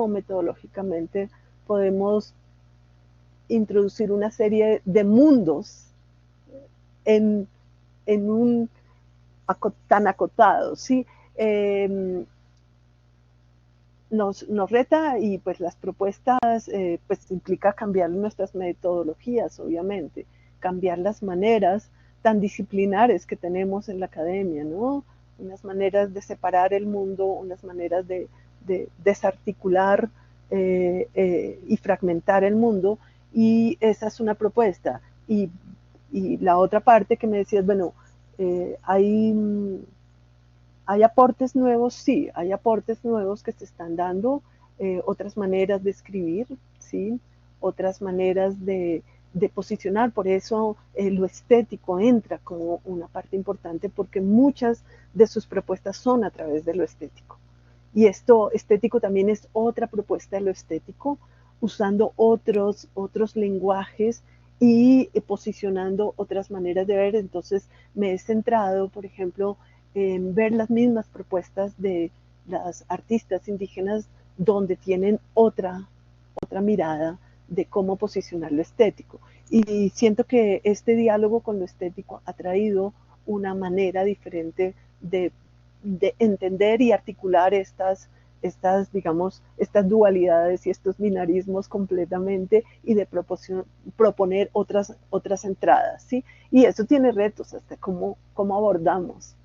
metodológicamente podemos introducir una serie de mundos en, en un tan acotado, ¿sí? Nos reta, y pues las propuestas pues implica cambiar nuestras metodologías, obviamente, cambiar las maneras tan disciplinares que tenemos en la academia, ¿no? Unas maneras de separar el mundo, unas maneras de desarticular y fragmentar el mundo, y esa es una propuesta. Y la otra parte que me decías, bueno, hay aportes nuevos, sí, hay aportes nuevos que se están dando, otras maneras de escribir, sí, otras maneras de posicionar. Por eso lo estético entra como una parte importante, porque muchas de sus propuestas son a través de lo estético. Y esto estético también es otra propuesta de lo estético, usando otros lenguajes y posicionando otras maneras de ver. Entonces me he centrado, por ejemplo, en ver las mismas propuestas de las artistas indígenas, donde tienen otra mirada de cómo posicionar lo estético. Y siento que este diálogo con lo estético ha traído una manera diferente de entender y articular digamos, estas dualidades y estos binarismos completamente, y de proponer otras entradas, ¿sí? Y eso tiene retos, hasta cómo abordamos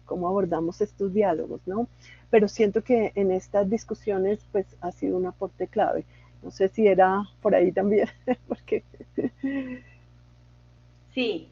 estos diálogos, ¿no? Pero siento que en estas discusiones pues ha sido un aporte clave. No sé si era por ahí también, porque... Sí,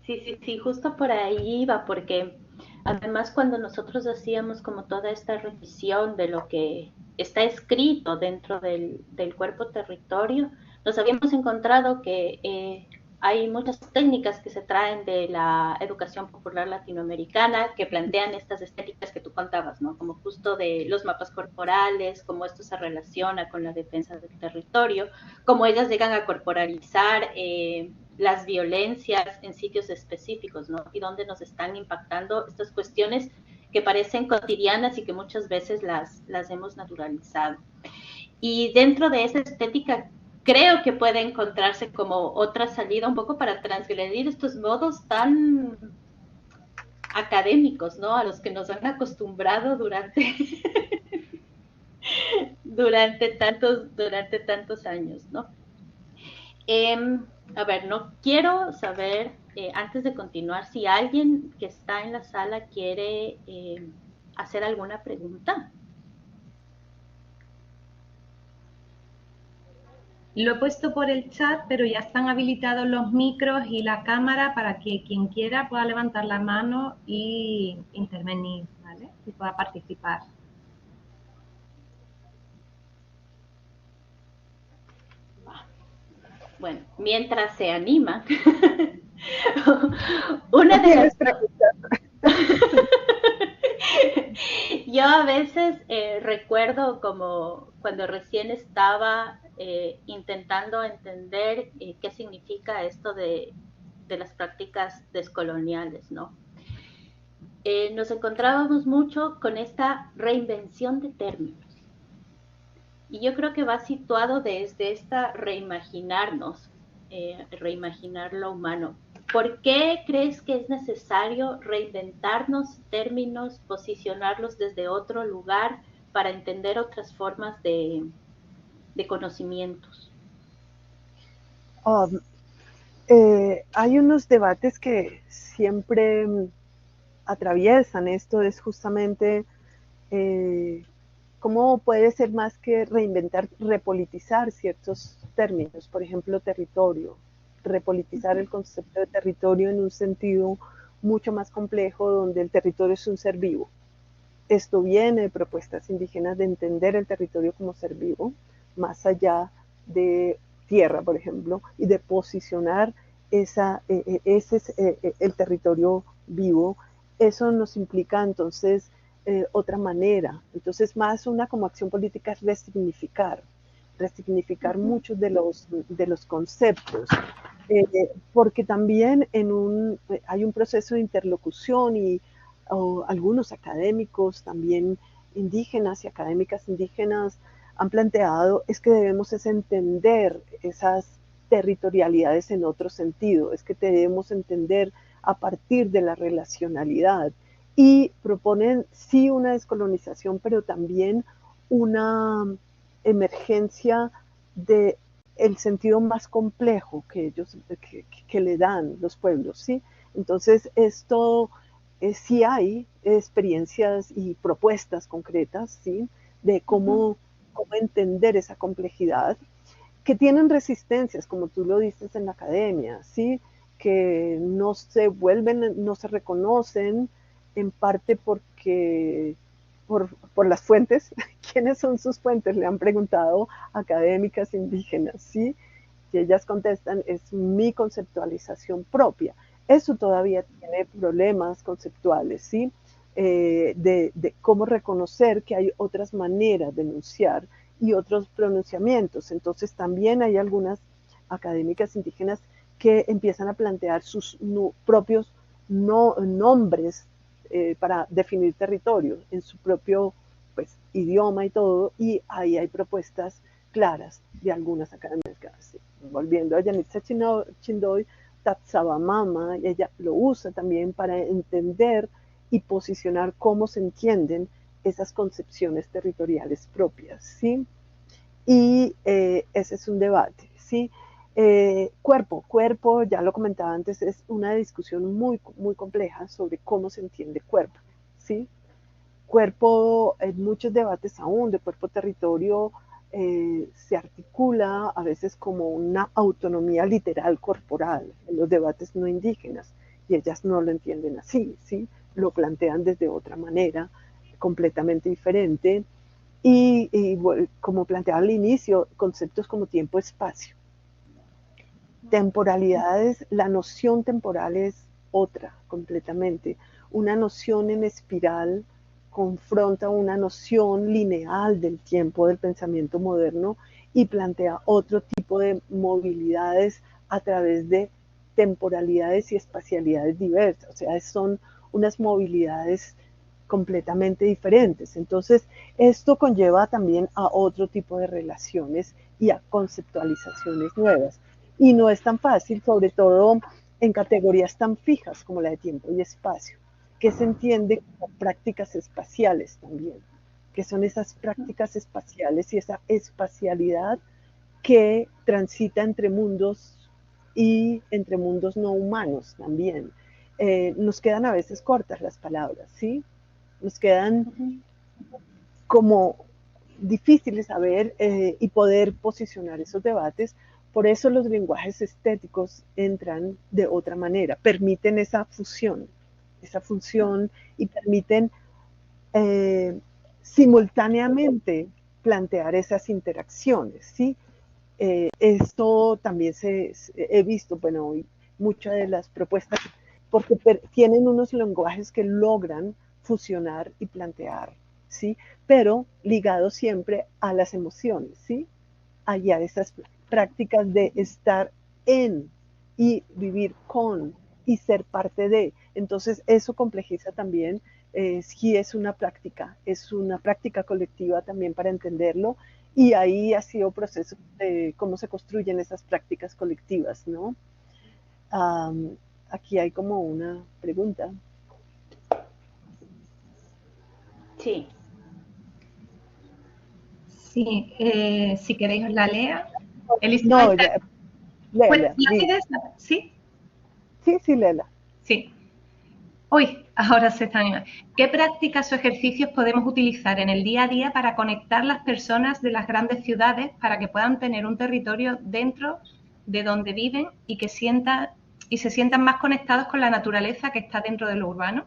justo por ahí iba, porque además cuando nosotros hacíamos como toda esta revisión de lo que está escrito dentro del cuerpo territorio, nos habíamos encontrado que hay muchas técnicas que se traen de la educación popular latinoamericana que plantean estas estéticas que tú contabas, ¿no? Como justo de los mapas corporales, cómo esto se relaciona con la defensa del territorio, cómo ellas llegan a corporalizar las violencias en sitios específicos, ¿no? Y dónde nos están impactando estas cuestiones que parecen cotidianas y que muchas veces las hemos naturalizado. Y dentro de esa estética creo que puede encontrarse como otra salida un poco para transgredir estos modos tan académicos, ¿no? A los que nos han acostumbrado durante tantos años, ¿no? A ver, no quiero saber, antes de continuar, si alguien que está en la sala quiere hacer alguna pregunta. Lo he puesto por el chat, pero ya están habilitados los micros y la cámara para que quien quiera pueda levantar la mano y intervenir, ¿vale? Y pueda participar. Bueno, mientras se anima, una de las preguntas. Yo a veces recuerdo como cuando recién estaba intentando entender qué significa esto de las prácticas descoloniales, ¿no? Nos encontrábamos mucho con esta reinvención de términos. Y yo creo que va situado desde esta reimaginarnos, reimaginar lo humano. ¿Por qué crees que es necesario reinventarnos términos, posicionarlos desde otro lugar para entender otras formas de conocimientos? Hay unos debates que siempre atraviesan esto, es justamente cómo puede ser más que reinventar, repolitizar ciertos términos, por ejemplo, territorio, repolitizar el concepto de territorio en un sentido mucho más complejo, donde el territorio es un ser vivo. Esto viene de propuestas indígenas de entender el territorio como ser vivo, más allá de tierra, por ejemplo, y de posicionar el territorio vivo. Eso nos implica entonces otra manera. Entonces, más una como acción política es resignificar muchos de los conceptos, porque también hay un proceso de interlocución y algunos académicos también indígenas y académicas indígenas han planteado es que debemos entender esas territorialidades en otro sentido, es que debemos entender a partir de la relacionalidad y proponen sí una descolonización, pero también una emergencia de el sentido más complejo que ellos que le dan los pueblos, ¿sí? Entonces esto sí hay experiencias y propuestas concretas, ¿sí? De cómo entender esa complejidad, que tienen resistencias, como tú lo dices en la academia, ¿sí? Que no se vuelven, no se reconocen, en parte porque por las fuentes, ¿quiénes son sus fuentes? Le han preguntado académicas indígenas, ¿sí? Y ellas contestan, es mi conceptualización propia. Eso todavía tiene problemas conceptuales, ¿sí? De cómo reconocer que hay otras maneras de enunciar y otros pronunciamientos. Entonces también hay algunas académicas indígenas que empiezan a plantear sus propios nombres para definir territorios en su propio pues, idioma y todo, y ahí hay propuestas claras de algunas académicas. ¿Sí? Volviendo a Yanitza Chindoy, Tatsabamama, ella lo usa también para entender y posicionar cómo se entienden esas concepciones territoriales propias, ¿sí? Y ese es un debate, ¿sí? Cuerpo, ya lo comentaba antes, es una discusión muy, muy compleja sobre cómo se entiende cuerpo, ¿sí? Cuerpo, en muchos debates aún de cuerpo-territorio, se articula a veces como una autonomía literal corporal en los debates no indígenas, y ellas no lo entienden así, ¿sí? Lo plantean desde otra manera, completamente diferente, y como planteaba al inicio, conceptos como tiempo-espacio. Temporalidades, la noción temporal es otra completamente. Una noción en espiral confronta una noción lineal del tiempo del pensamiento moderno y plantea otro tipo de movilidades a través de temporalidades y espacialidades diversas. O sea, son unas movilidades completamente diferentes. Entonces, esto conlleva también a otro tipo de relaciones y a conceptualizaciones nuevas. Y no es tan fácil, sobre todo en categorías tan fijas como la de tiempo y espacio, que se entiende como prácticas espaciales también, que son esas prácticas espaciales y esa espacialidad que transita entre mundos y entre mundos no humanos también. Nos quedan a veces cortas las palabras, ¿sí? Nos quedan como difíciles saber y poder posicionar esos debates. Por eso los lenguajes estéticos entran de otra manera, permiten esa fusión y permiten simultáneamente plantear esas interacciones, ¿sí? Esto también he visto, bueno, muchas de las propuestas, porque tienen unos lenguajes que logran fusionar y plantear, ¿sí? Pero ligados siempre a las emociones, ¿sí? Allá esas prácticas de estar en y vivir con y ser parte de. Entonces eso complejiza también, sí es una práctica colectiva también para entenderlo, y ahí ha sido proceso de cómo se construyen esas prácticas colectivas, ¿no? Aquí hay como una pregunta. Sí. Sí, si queréis os la lea. No, Elizabeth, léela. ¿Sí? Sí, léela. Sí. Uy, ahora se está animando. ¿Qué prácticas o ejercicios podemos utilizar en el día a día para conectar las personas de las grandes ciudades para que puedan tener un territorio dentro de donde viven y que se sientan más conectados con la naturaleza que está dentro de lo urbano?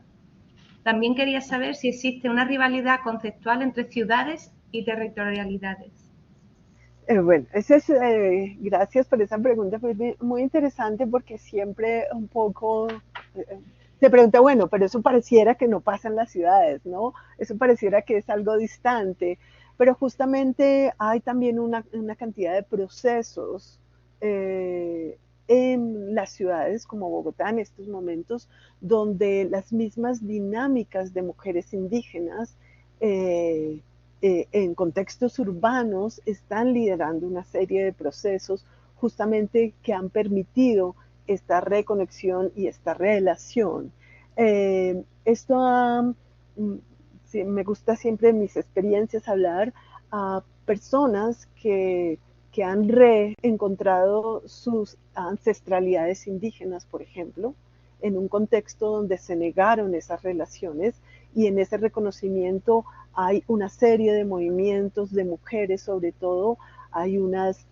También quería saber si existe una rivalidad conceptual entre ciudades y territorialidades. Bueno, gracias por esa pregunta, fue muy interesante porque siempre un poco se pregunta, bueno, pero eso pareciera que no pasa en las ciudades, ¿no? Eso pareciera que es algo distante, pero justamente hay también una cantidad de procesos en las ciudades como Bogotá en estos momentos, donde las mismas dinámicas de mujeres indígenas en contextos urbanos están liderando una serie de procesos justamente que han permitido esta reconexión y esta relación. Sí, me gusta siempre en mis experiencias hablar a personas que han reencontrado sus ancestralidades indígenas, por ejemplo, en un contexto donde se negaron esas relaciones, y en ese reconocimiento hay una serie de movimientos de mujeres, sobre todo hay unas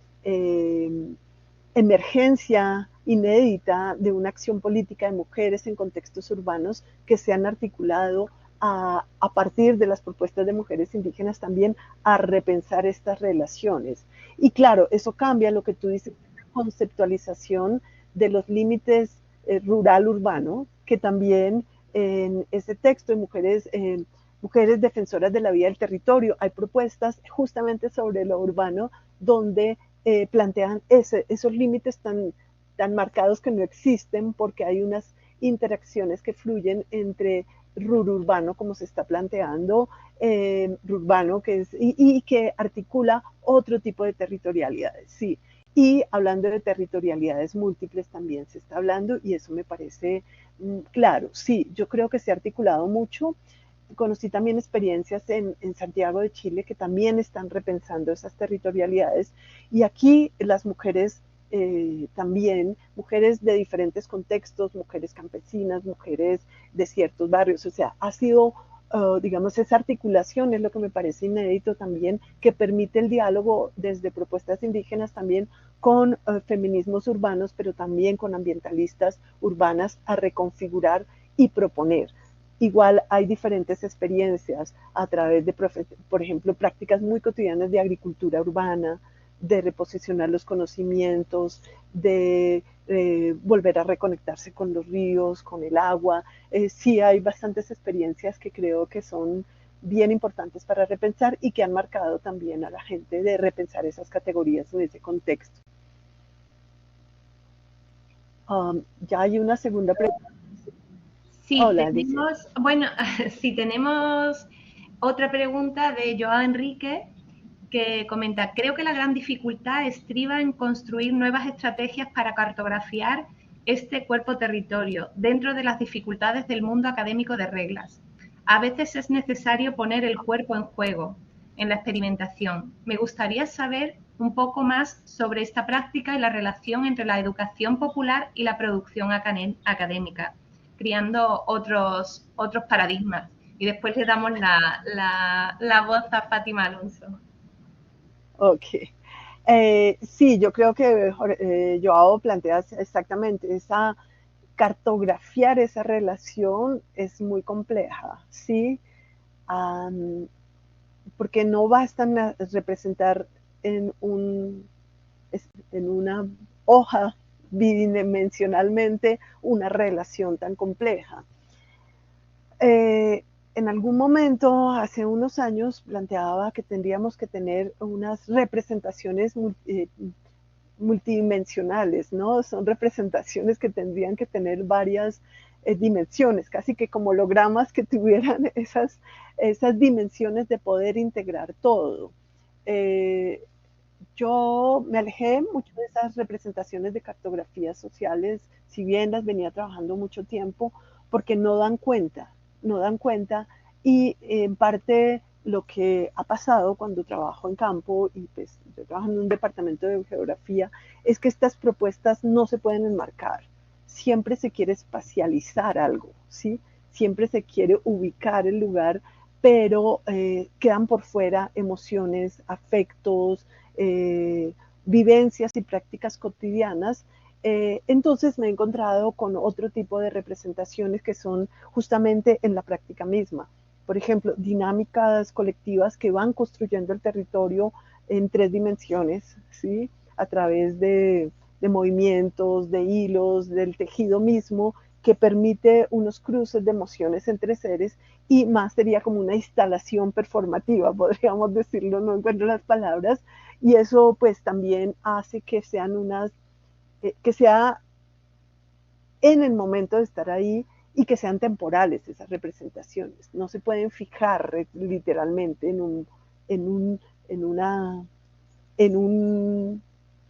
emergencia inédita de una acción política de mujeres en contextos urbanos que se han articulado a partir de las propuestas de mujeres indígenas también a repensar estas relaciones. Y claro, eso cambia lo que tú dices, conceptualización de los límites rural-urbano, que también en ese texto de mujeres defensoras de la vida del territorio hay propuestas justamente sobre lo urbano donde plantean esos límites tan marcados que no existen porque hay unas interacciones que fluyen entre rururbano, como se está planteando, rurbano, y que articula otro tipo de territorialidades, sí. Y hablando de territorialidades múltiples también se está hablando, y eso me parece claro. Sí, yo creo que se ha articulado mucho. Conocí también experiencias en Santiago de Chile que también están repensando esas territorialidades, y aquí las mujeres también, mujeres de diferentes contextos, mujeres campesinas, mujeres de ciertos barrios, o sea, ha sido, digamos, esa articulación es lo que me parece inédito también, que permite el diálogo desde propuestas indígenas también con feminismos urbanos, pero también con ambientalistas urbanas a reconfigurar y proponer. Igual hay diferentes experiencias a través de, por ejemplo, prácticas muy cotidianas de agricultura urbana, de reposicionar los conocimientos, de volver a reconectarse con los ríos, con el agua. Sí hay bastantes experiencias que creo que son bien importantes para repensar y que han marcado también a la gente de repensar esas categorías en ese contexto. Ya hay una segunda pregunta. Sí, Hola, sí, tenemos otra pregunta de Joao Enrique que comenta, creo que la gran dificultad estriba en construir nuevas estrategias para cartografiar este cuerpo territorio dentro de las dificultades del mundo académico de reglas. A veces es necesario poner el cuerpo en juego en la experimentación. Me gustaría saber un poco más sobre esta práctica y la relación entre la educación popular y la producción académica, creando otros paradigmas. Y después le damos la voz a Fátima Alonso. Ok. Sí, yo creo que Joao plantea exactamente esa cartografiar esa relación es muy compleja, ¿sí? Um, porque no bastan representar en, en una hoja bidimensionalmente una relación tan compleja. En algún momento, hace unos años, planteaba que tendríamos que tener unas representaciones multidimensionales, ¿no? Son representaciones que tendrían que tener varias dimensiones, casi que como hologramas que tuvieran esas dimensiones de poder integrar todo. Yo me alejé mucho de esas representaciones de cartografías sociales, si bien las venía trabajando mucho tiempo, porque no dan cuenta y en parte lo que ha pasado cuando trabajo en campo y pues yo trabajo en un departamento de geografía es que estas propuestas no se pueden enmarcar. Siempre se quiere espacializar algo, ¿sí? Siempre se quiere ubicar el lugar, pero quedan por fuera emociones, afectos, vivencias y prácticas cotidianas. Entonces me he encontrado con otro tipo de representaciones que son justamente en la práctica misma. Por ejemplo, dinámicas colectivas que van construyendo el territorio en 3 dimensiones, ¿sí? A través de movimientos, de hilos, del tejido mismo, que permite unos cruces de emociones entre seres y más sería como una instalación performativa, podríamos decirlo, no encuentro las palabras, y eso pues también hace que sean que sea en el momento de estar ahí y que sean temporales esas representaciones. No se pueden fijar literalmente en un, en una, en un,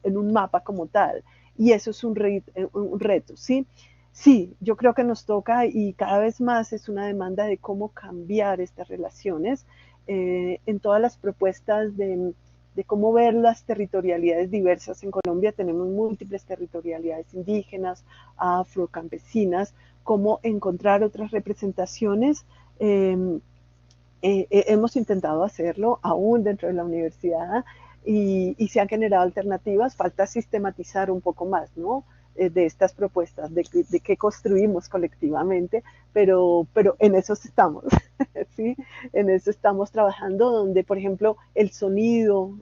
en un mapa como tal. Y eso es un reto, ¿sí? Sí, yo creo que nos toca y cada vez más es una demanda de cómo cambiar estas relaciones en todas las propuestas de cómo ver las territorialidades diversas. En Colombia tenemos múltiples territorialidades indígenas, afrocampesinas, cómo encontrar otras representaciones. Hemos intentado hacerlo aún dentro de la universidad y se han generado alternativas, falta sistematizar un poco más, ¿no? De estas propuestas, de qué construimos colectivamente, pero en eso estamos, ¿sí? En eso estamos trabajando, donde, por ejemplo, el sonido,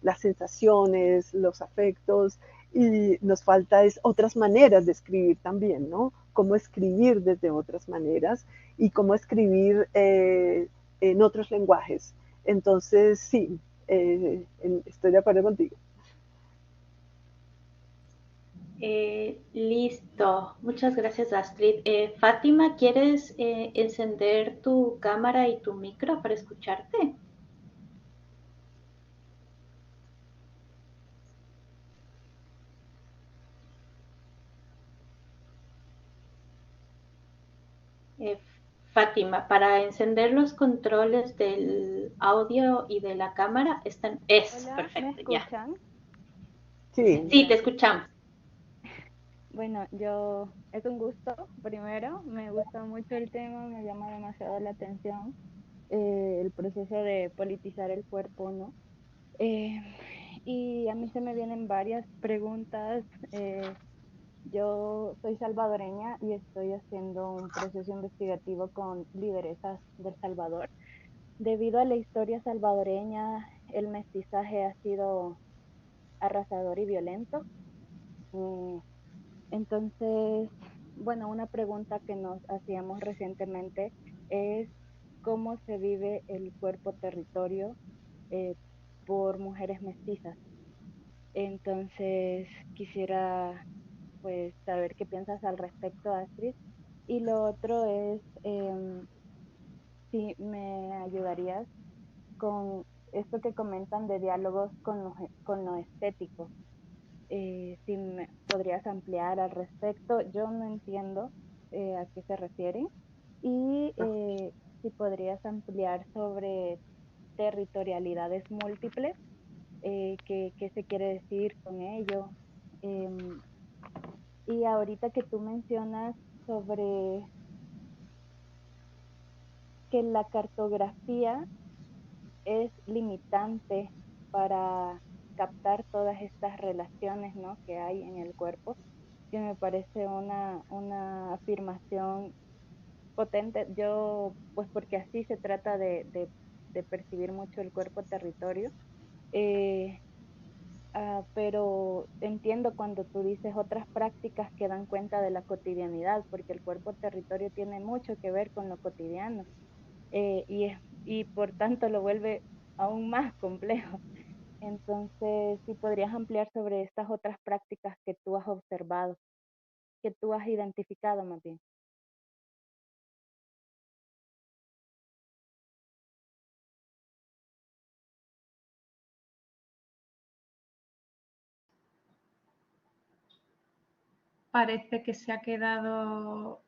las sensaciones, los afectos, y nos falta otras maneras de escribir también, ¿no? Cómo escribir desde otras maneras y cómo escribir en otros lenguajes. Entonces, sí, estoy de acuerdo contigo. Listo, muchas gracias Astrid. Fátima, ¿quieres encender tu cámara y tu micro para escucharte? Eh, Fátima, para encender los controles del audio y de la cámara están... Es Hola, ¿me perfecto, ya. escuchan? Sí. Sí, te Gracias. escuchamos. Bueno, es un gusto, primero, me gusta mucho el tema, me llama demasiado la atención el proceso de politizar el cuerpo, ¿no? Eh, y a mí se me vienen varias preguntas. Yo soy salvadoreña y estoy haciendo un proceso investigativo con lideresas del Salvador. Debido a la historia salvadoreña, el mestizaje ha sido arrasador y violento. Eh, Entonces, bueno, una pregunta que nos hacíamos recientemente es cómo se vive el cuerpo territorio eh, por mujeres mestizas. Entonces, quisiera pues saber qué piensas al respecto, Astrid. Y lo otro es si me ayudarías con esto que comentan de diálogos con lo estético. Si me podrías ampliar al respecto. Yo no entiendo a qué se refiere y si podrías ampliar sobre territorialidades múltiples qué se quiere decir con ello. Y ahorita que tú mencionas sobre que la cartografía es limitante para captar todas estas relaciones, ¿no?, que hay en el cuerpo, que me parece una afirmación potente. Yo, pues porque así se trata de percibir mucho el cuerpo territorio. Eh, pero entiendo cuando tú dices otras prácticas que dan cuenta de la cotidianidad, porque el cuerpo territorio tiene mucho que ver con lo cotidiano, y por tanto lo vuelve aún más complejo. Entonces, si podrías ampliar sobre estas otras prácticas que tú has observado, que tú has identificado más bien. Parece que se ha quedado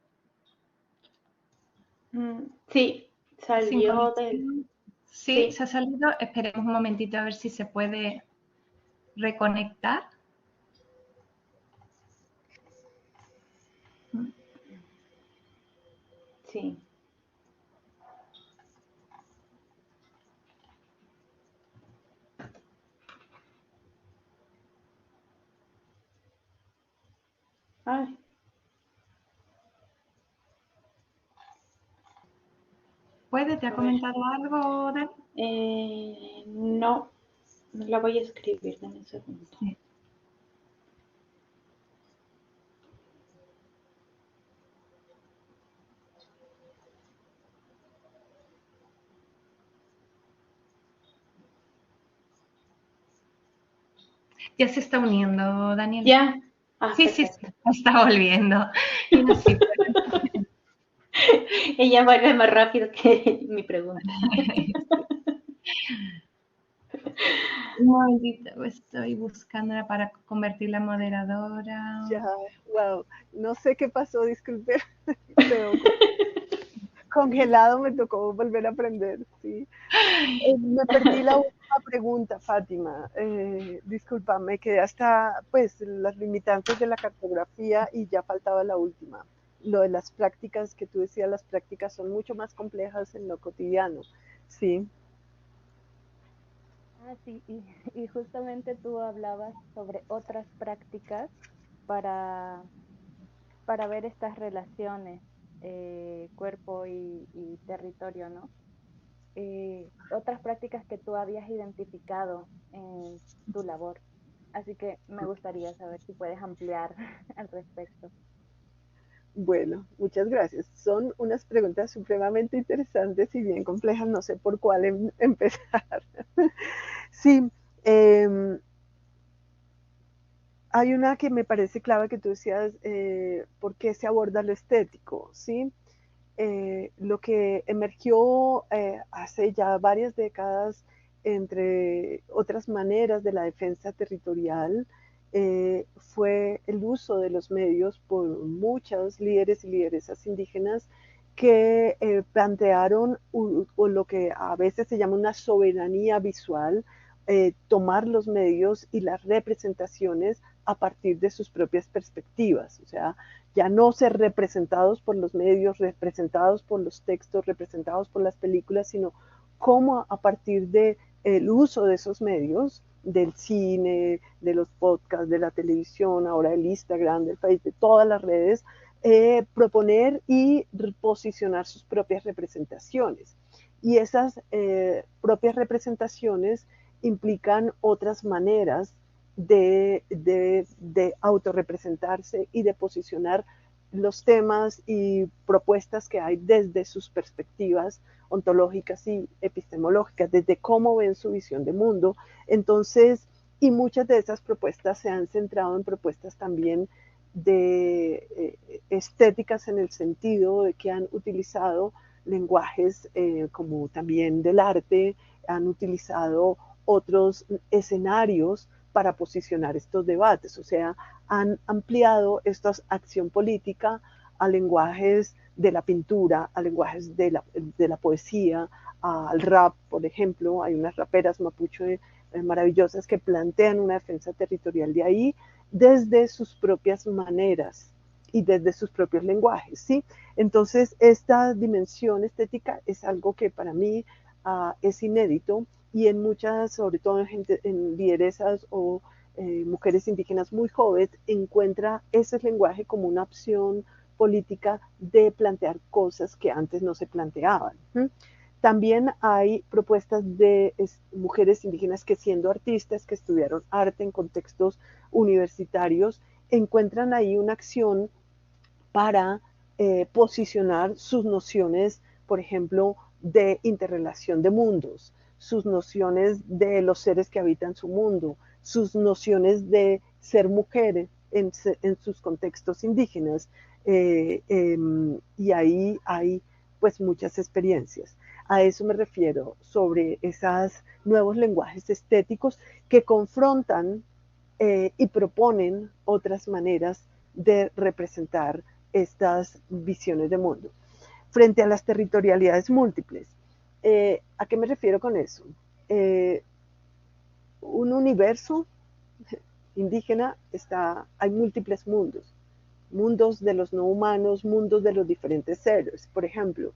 Sí, sin salió conexión. Sí, Sí. se ha salido. Esperemos un momentito a ver si se puede reconectar. Sí. Ay, ¿Puede? ¿Te ha a ver. comentado algo, Dan? No, la voy a escribir, dame un segundo. Sí. Ya se está uniendo, Daniel. ¿Ya? Sí, Perfecto. sí, está volviendo. Y no, sí, Ella vuelve más rápido que mi pregunta. un momentito, estoy buscándola para convertirla en moderadora. Ya, wow, no sé qué pasó, disculpe, quedó congelado, me tocó volver a aprender, sí. Me perdí la última pregunta, Fátima. Disculpa, me quedé hasta pues las limitantes de la cartografía y ya faltaba la última. Lo de las prácticas que tú decías, las prácticas son mucho más complejas en lo cotidiano, sí. Sí, y justamente tú hablabas sobre otras prácticas para, para ver estas relaciones, cuerpo y territorio, ¿no? Otras prácticas que tú habías identificado en tu labor. Así que me gustaría saber si puedes ampliar al respecto. Bueno, muchas gracias. Son unas preguntas supremamente interesantes y bien complejas, no sé por cuál empezar. Sí, eh, hay una que me parece clave que tú decías, ¿por qué se aborda lo estético? ¿Sí? Lo que emergió hace ya varias décadas, entre otras maneras de la defensa territorial, fue el uso de los medios por muchos líderes y lideresas indígenas que plantearon o lo que a veces se llama una soberanía visual, tomar los medios y las representaciones a partir de sus propias perspectivas, o sea, ya no ser representados por los medios, representados por los textos, representados por las películas, sino cómo a partir del uso de esos medios, del cine, de los podcasts, de la televisión, ahora del Instagram, del Facebook, de todas las redes, proponer y posicionar sus propias representaciones. Y esas propias representaciones implican otras maneras de autorrepresentarse y de posicionar los temas y propuestas que hay desde sus perspectivas ontológicas y epistemológicas, desde cómo ven su visión de mundo. Entonces, y muchas de esas propuestas se han centrado en propuestas también de estéticas en el sentido de que han utilizado lenguajes como también del arte, han utilizado otros escenarios para posicionar estos debates, o sea, han ampliado esta acción política a lenguajes de la pintura, a lenguajes de la poesía, al rap, por ejemplo, hay unas raperas mapuche maravillosas que plantean una defensa territorial de ahí desde sus propias maneras y desde sus propios lenguajes, ¿sí? Entonces, esta dimensión estética es algo que para mí es inédito y en muchas, sobre todo en lideresas o mujeres indígenas muy jóvenes, encuentra ese lenguaje como una opción política de plantear cosas que antes no se planteaban. También hay propuestas de mujeres indígenas que, siendo artistas, que estudiaron arte en contextos universitarios, encuentran ahí una acción para posicionar sus nociones, por ejemplo, de interrelación de mundos, sus nociones de los seres que habitan su mundo, sus nociones de ser mujeres en sus contextos indígenas. Y ahí hay pues muchas experiencias. A eso me refiero, sobre esos nuevos lenguajes estéticos que confrontan y proponen otras maneras de representar estas visiones de mundo. Frente a las territorialidades múltiples, ¿a qué me refiero con eso? Un universo indígena hay múltiples mundos, mundos de los no humanos, mundos de los diferentes seres. Por ejemplo,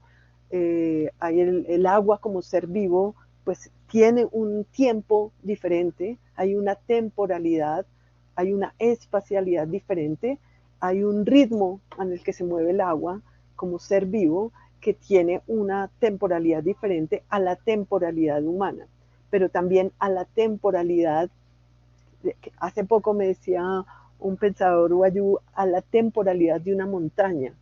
hay el agua como ser vivo, pues tiene un tiempo diferente, hay una temporalidad, hay una espacialidad diferente, hay un ritmo en el que se mueve el agua como ser vivo que tiene una temporalidad diferente a la temporalidad humana, pero también a la temporalidad, hace poco me decía un pensador guayú, a la temporalidad de una montaña,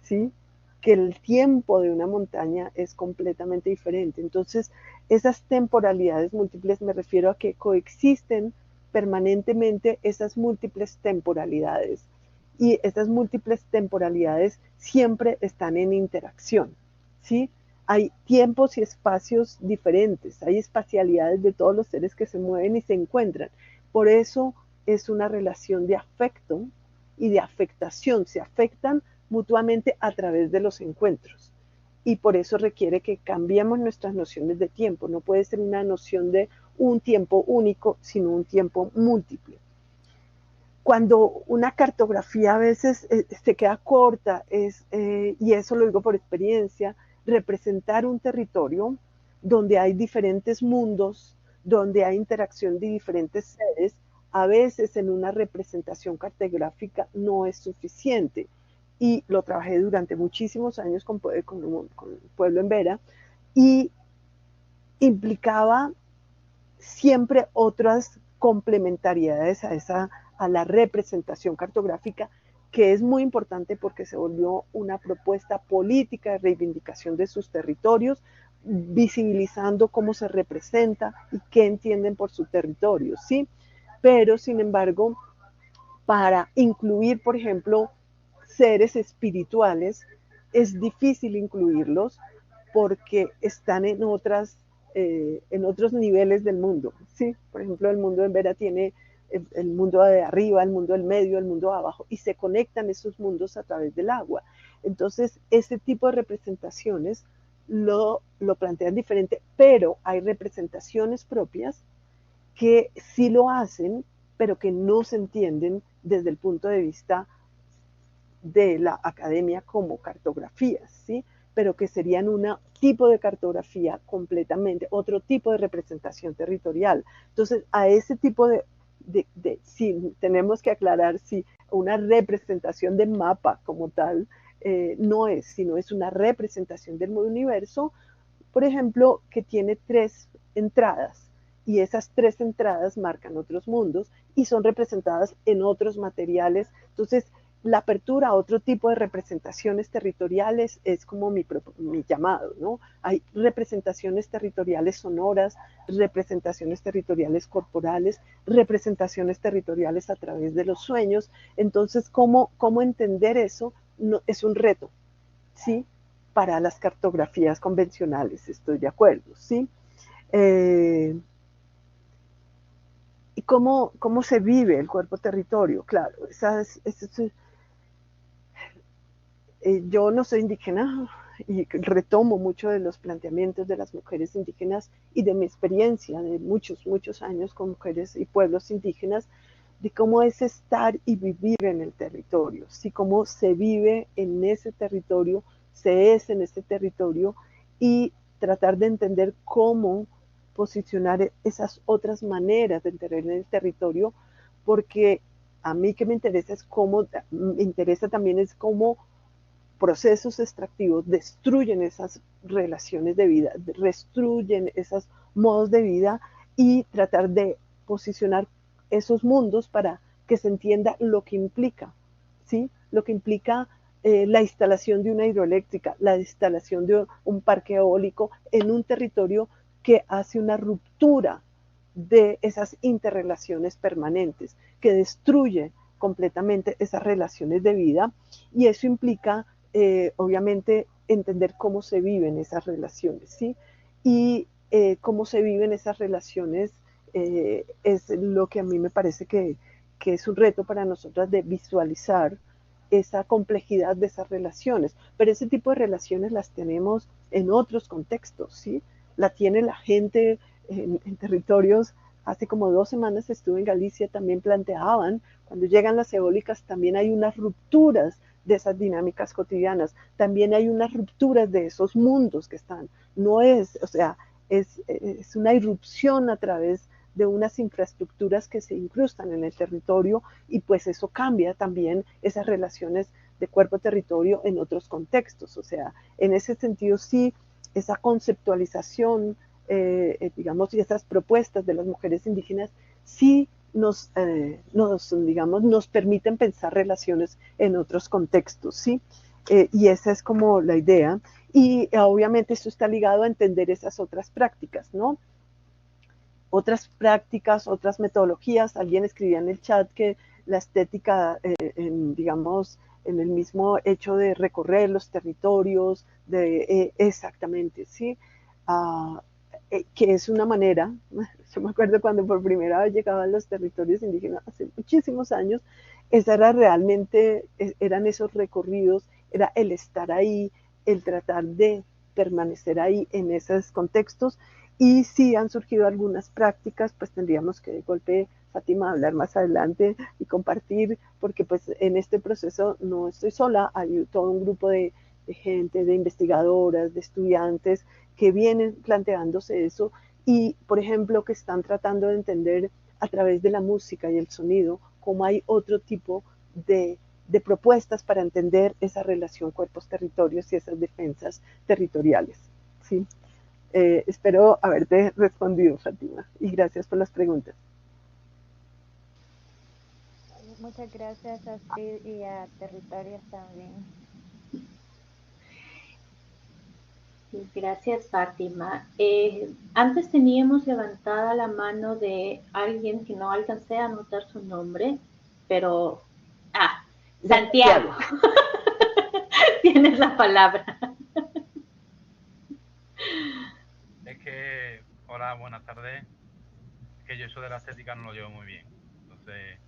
¿sí? Que el tiempo de una montaña es completamente diferente. Entonces, esas temporalidades múltiples, me refiero a que coexisten permanentemente esas múltiples temporalidades. Y esas múltiples temporalidades siempre están en interacción, ¿sí? Hay tiempos y espacios diferentes, hay espacialidades de todos los seres que se mueven y se encuentran. Por eso es una relación de afecto y de afectación, se afectan mutuamente a través de los encuentros. Y por eso requiere que cambiemos nuestras nociones de tiempo. No puede ser una noción de un tiempo único, sino un tiempo múltiple. Cuando una cartografía a veces se queda corta, y eso lo digo por experiencia, representar un territorio donde hay diferentes mundos, donde hay interacción de diferentes seres, a veces en una representación cartográfica no es suficiente. Y lo trabajé durante muchísimos años con Pueblo en Vera, y implicaba siempre otras complementariedades a la representación cartográfica, que es muy importante porque se volvió una propuesta política de reivindicación de sus territorios, visibilizando cómo se representa y qué entienden por su territorio, ¿sí? Pero, sin embargo, para incluir, por ejemplo, seres espirituales, es difícil incluirlos porque están en otros niveles del mundo, ¿sí? Por ejemplo, el mundo en Vera tiene el mundo de arriba, el mundo del medio, el mundo de abajo, y se conectan esos mundos a través del agua. Entonces, ese tipo de representaciones lo plantean diferente, pero hay representaciones propias que sí lo hacen, pero que no se entienden desde el punto de vista de la academia como cartografías, ¿sí? Pero que serían un tipo de cartografía completamente, otro tipo de representación territorial. Entonces, a ese tipo sí, tenemos que aclarar si una representación de mapa como tal no es, sino es una representación del universo, por ejemplo, que tiene 3 entradas, y esas 3 entradas marcan otros mundos y son representadas en otros materiales. Entonces, la apertura a otro tipo de representaciones territoriales es como mi llamado, ¿no? Hay representaciones territoriales sonoras, representaciones territoriales corporales, representaciones territoriales a través de los sueños. Entonces, ¿cómo entender eso? No, es un reto, ¿sí? Para las cartografías convencionales, estoy de acuerdo, ¿sí? ¿Y cómo se vive el cuerpo territorio? Claro, yo no soy indígena, y retomo mucho de los planteamientos de las mujeres indígenas y de mi experiencia de muchos, muchos años con mujeres y pueblos indígenas, de cómo es estar y vivir en el territorio, ¿sí? Cómo se vive en ese territorio, se es en ese territorio, y tratar de entender cómo posicionar esas otras maneras de entender en el territorio, porque a mí que me interesa es cómo, me interesa también es cómo procesos extractivos destruyen esas relaciones de vida, destruyen esos modos de vida, y tratar de posicionar esos mundos para que se entienda lo que implica, ¿sí? Lo que implica la instalación de una hidroeléctrica, la instalación de un parque eólico en un territorio que hace una ruptura de esas interrelaciones permanentes, que destruye completamente esas relaciones de vida, y eso implica obviamente entender cómo se viven esas relaciones, ¿sí? Y cómo se viven esas relaciones es lo que a mí me parece que es un reto para nosotras, de visualizar esa complejidad de esas relaciones. Pero ese tipo de relaciones las tenemos en otros contextos, ¿sí? La tiene la gente en territorios. Hace como 2 semanas estuve en Galicia, también planteaban, cuando llegan las eólicas también hay unas rupturas de esas dinámicas cotidianas, también hay unas rupturas de esos mundos que están. No es, o sea, es una irrupción a través de unas infraestructuras que se incrustan en el territorio, y pues eso cambia también esas relaciones de cuerpo-territorio en otros contextos. O sea, en ese sentido sí, esa conceptualización, digamos, y esas propuestas de las mujeres indígenas sí digamos, nos permiten pensar relaciones en otros contextos, ¿sí? Y esa es como la idea. Y obviamente esto está ligado a entender esas otras prácticas, ¿no? Otras prácticas, otras metodologías. Alguien escribía en el chat que la estética, digamos, en el mismo hecho de recorrer los territorios, exactamente, ¿sí? Uh, que es una manera, yo me acuerdo cuando por primera vez llegaba a los territorios indígenas hace muchísimos años, esa era realmente, eran esos recorridos, era el estar ahí, el tratar de permanecer ahí en esos contextos. Y si han surgido algunas prácticas, pues tendríamos que de golpe, Fátima, hablar más adelante y compartir, porque pues en este proceso no estoy sola, hay todo un grupo de gente, de investigadoras, de estudiantes que vienen planteándose eso, y por ejemplo que están tratando de entender a través de la música y el sonido cómo hay otro tipo de propuestas para entender esa relación cuerpos-territorios y esas defensas territoriales, ¿sí? Espero haberte respondido, Fátima, y gracias por las preguntas. Muchas gracias, Astrid, y a Territorios también. Gracias, Fátima. Antes teníamos levantada la mano de alguien que no alcancé a anotar su nombre, pero... Santiago. Tienes la palabra. Es que, hola, buenas tardes. Es que yo eso de la estética no lo llevo muy bien, entonces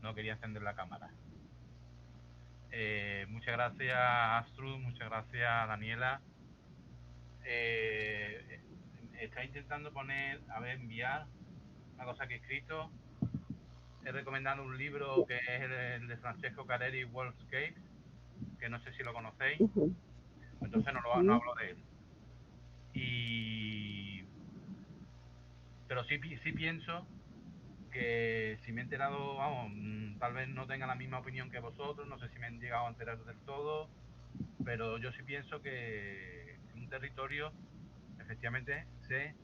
no quería encender la cámara. Muchas gracias, Astrud, muchas gracias, Daniela. Está intentando enviar una cosa que he escrito. He recomendado un libro que es el de Francesco Careri, Worldscape, que no sé si lo conocéis. Entonces no hablo de él. Pero sí pienso que si me he enterado, vamos, tal vez no tenga la misma opinión que vosotros, no sé si me han llegado a enterar del todo, pero yo sí pienso que un territorio efectivamente se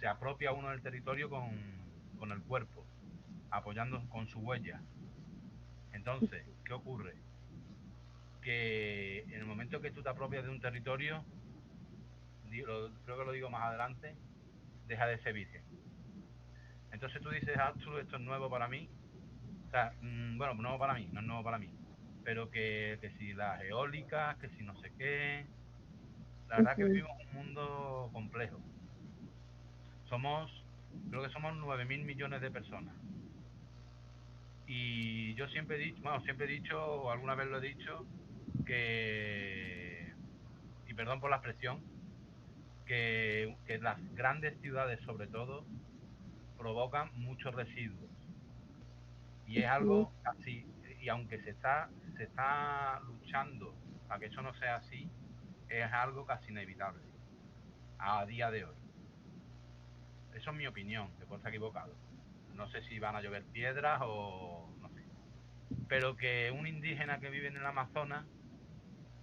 apropia uno del territorio con el cuerpo, apoyando con su huella. Entonces, ¿qué ocurre? Que en el momento que tú te apropias de un territorio, creo que lo digo más adelante, deja de ser virgen. Entonces tú dices, esto es nuevo para mí. O sea, bueno, nuevo para mí, no es nuevo para mí. Pero que si las eólicas, que si no sé qué. La verdad que vivimos un mundo complejo. Creo que somos 9.000 millones de personas. Y yo siempre he dicho, o alguna vez lo he dicho, y perdón por la expresión, que las grandes ciudades sobre todo provocan muchos residuos. Y es algo así, y aunque se está luchando para que eso no sea así, es algo casi inevitable a día de hoy. Eso es mi opinión, que puedo estar equivocado. No sé si van a llover piedras o no sé. Pero que un indígena que vive en el Amazonas,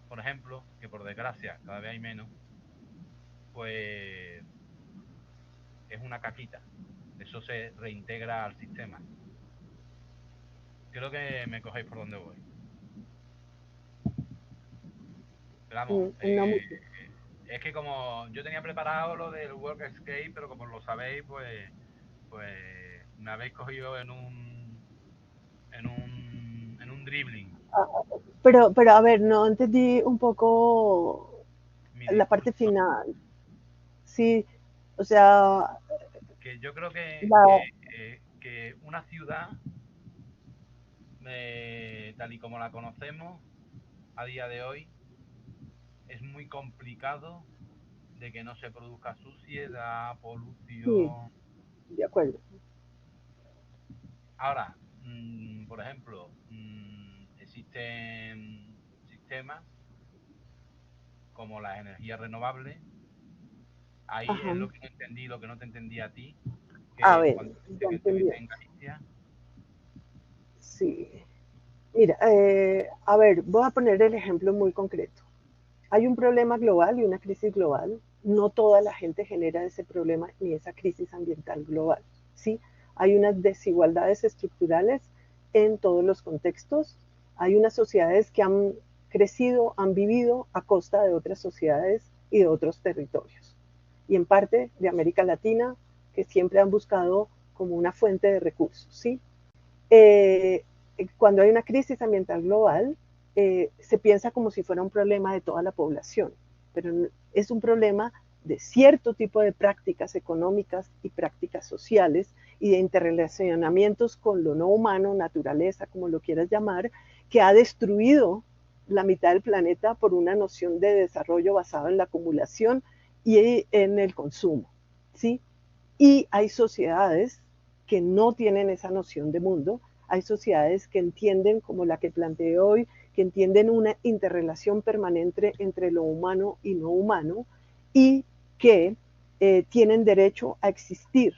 por ejemplo, que por desgracia cada vez hay menos, pues es una caquita. Eso se reintegra al sistema. Creo que me cogéis por donde voy. Pero vamos, No mucho. es que como yo tenía preparado lo del work escape, pero como lo sabéis, pues me habéis cogido en un dribbling. Pero a ver, no entendí un poco Mi la parte discurso. final. Sí, o sea, Que yo creo que la, una ciudad, tal y como la conocemos a día de hoy, es muy complicado de que no se produzca suciedad, sí, polución. de acuerdo. Ahora, por ejemplo, existen sistemas como las energías renovables. Ahí Ajá. es lo que no entendí, lo que no te entendí a ti, A que ver, cuando ya dijiste que entendí. estuviste en Galicia. Sí. Mira, a ver, voy a poner el ejemplo muy concreto. Hay un problema global y una crisis global. No toda la gente genera ese problema ni esa crisis ambiental global. ¿Sí? Hay unas desigualdades estructurales en todos los contextos. Hay unas sociedades que han crecido, han vivido a costa de otras sociedades y de otros territorios. Y en parte de América Latina, que siempre han buscado como una fuente de recursos. ¿Sí? eh, Cuando hay una crisis ambiental global, se piensa como si fuera un problema de toda la población, pero es un problema de cierto tipo de prácticas económicas y prácticas sociales y de interrelacionamientos con lo no humano, naturaleza, como lo quieras llamar, que ha destruido la mitad del planeta por una noción de desarrollo basado en la acumulación y en el consumo, ¿sí? Y hay sociedades que no tienen esa noción de mundo, hay sociedades que entienden, como la que planteé hoy, que entienden una interrelación permanente entre lo humano y no humano y que tienen derecho a existir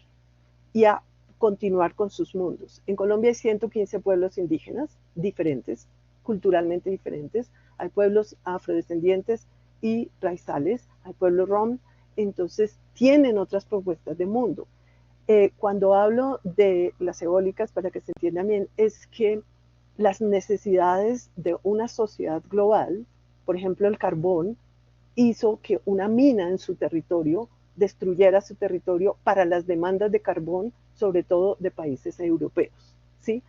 y a continuar con sus mundos. En Colombia hay 115 pueblos indígenas diferentes, culturalmente diferentes. Hay pueblos afrodescendientes y raizales, hay pueblos rom, entonces tienen otras propuestas de mundo. Cuando hablo de las eólicas, para que se entienda bien, es que las necesidades de una sociedad global, por ejemplo el carbón, hizo que una mina en su territorio destruyera su territorio para las demandas de carbón, sobre todo de países europeos, ¿sí?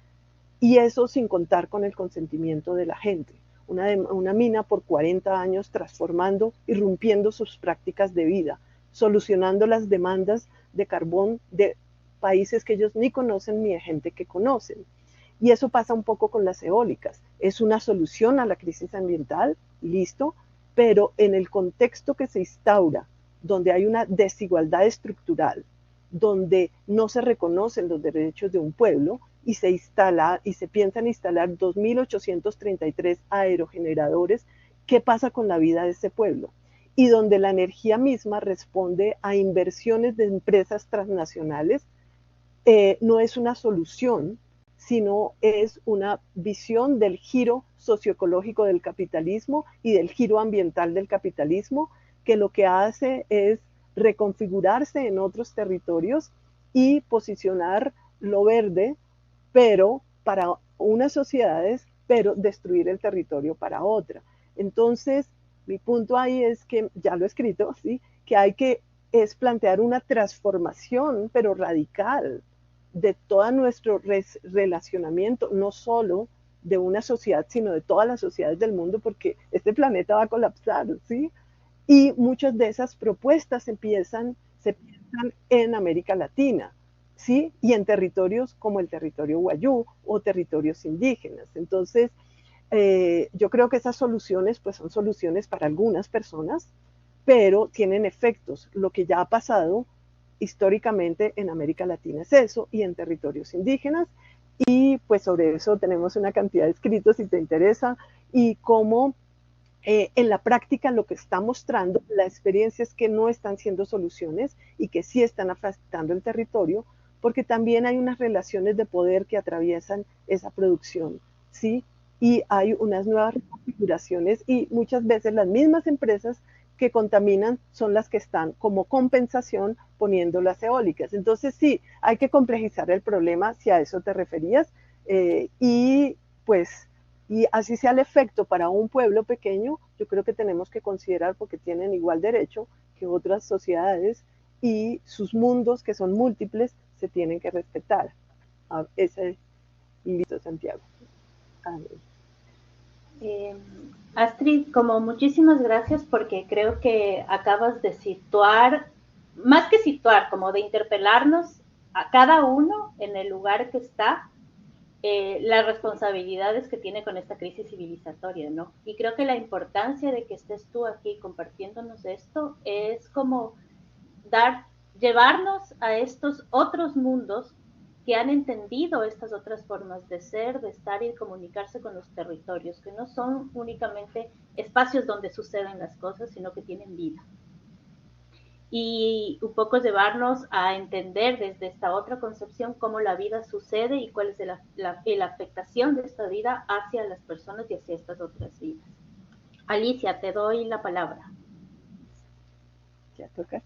Y eso sin contar con el consentimiento de la gente. Una mina por 40 años transformando, irrumpiendo sus prácticas de vida, solucionando las demandas de carbón de países que ellos ni conocen ni de gente que conocen. Y eso pasa un poco con las eólicas. Es una solución a la crisis ambiental, listo, pero en el contexto que se instaura, donde hay una desigualdad estructural, donde no se reconocen los derechos de un pueblo y se instala y se piensan instalar 2.833 aerogeneradores, ¿qué pasa con la vida de ese pueblo? Y donde la energía misma responde a inversiones de empresas transnacionales, no es una solución, sino es una visión del giro socioecológico del capitalismo y del giro ambiental del capitalismo, que lo que hace es reconfigurarse en otros territorios y posicionar lo verde, pero para unas sociedades, pero destruir el territorio para otra. Entonces, mi punto ahí es que, ya lo he escrito, ¿sí? Que hay que es plantear una transformación, pero radical, de todo nuestro relacionamiento, no solo de una sociedad, sino de todas las sociedades del mundo, porque este planeta va a colapsar, ¿sí? Y muchas de esas propuestas se piensan en América Latina, ¿sí? Y en territorios como el territorio Wayuu o territorios indígenas. Entonces, Yo creo que esas soluciones pues son soluciones para algunas personas, pero tienen efectos. Lo que ya ha pasado históricamente en América Latina es eso, y en territorios indígenas, y pues sobre eso tenemos una cantidad de escritos si te interesa, y cómo en la práctica lo que está mostrando la experiencia es que no están siendo soluciones y que sí están afectando el territorio, porque también hay unas relaciones de poder que atraviesan esa producción, ¿sí? Y hay unas nuevas configuraciones y muchas veces las mismas empresas que contaminan son las que están como compensación poniendo las eólicas. Entonces sí, hay que complejizar el problema si a eso te referías, y pues y así sea el efecto para un pueblo pequeño, yo creo que tenemos que considerar porque tienen igual derecho que otras sociedades y sus mundos, que son múltiples, se tienen que respetar. Ese invito a Santiago. Astrid, como muchísimas gracias porque creo que acabas de situar, más que situar, como de interpelarnos a cada uno en el lugar que está, las responsabilidades que tiene con esta crisis civilizatoria, ¿no? Y creo que la importancia de que estés tú aquí compartiéndonos esto es como llevarnos a estos otros mundos que han entendido estas otras formas de ser, de estar y de comunicarse con los territorios, que no son únicamente espacios donde suceden las cosas, sino que tienen vida. Y un poco llevarnos a entender desde esta otra concepción cómo la vida sucede y cuál es la afectación de esta vida hacia las personas y hacia estas otras vidas. Alicia, te doy la palabra. Ya toca.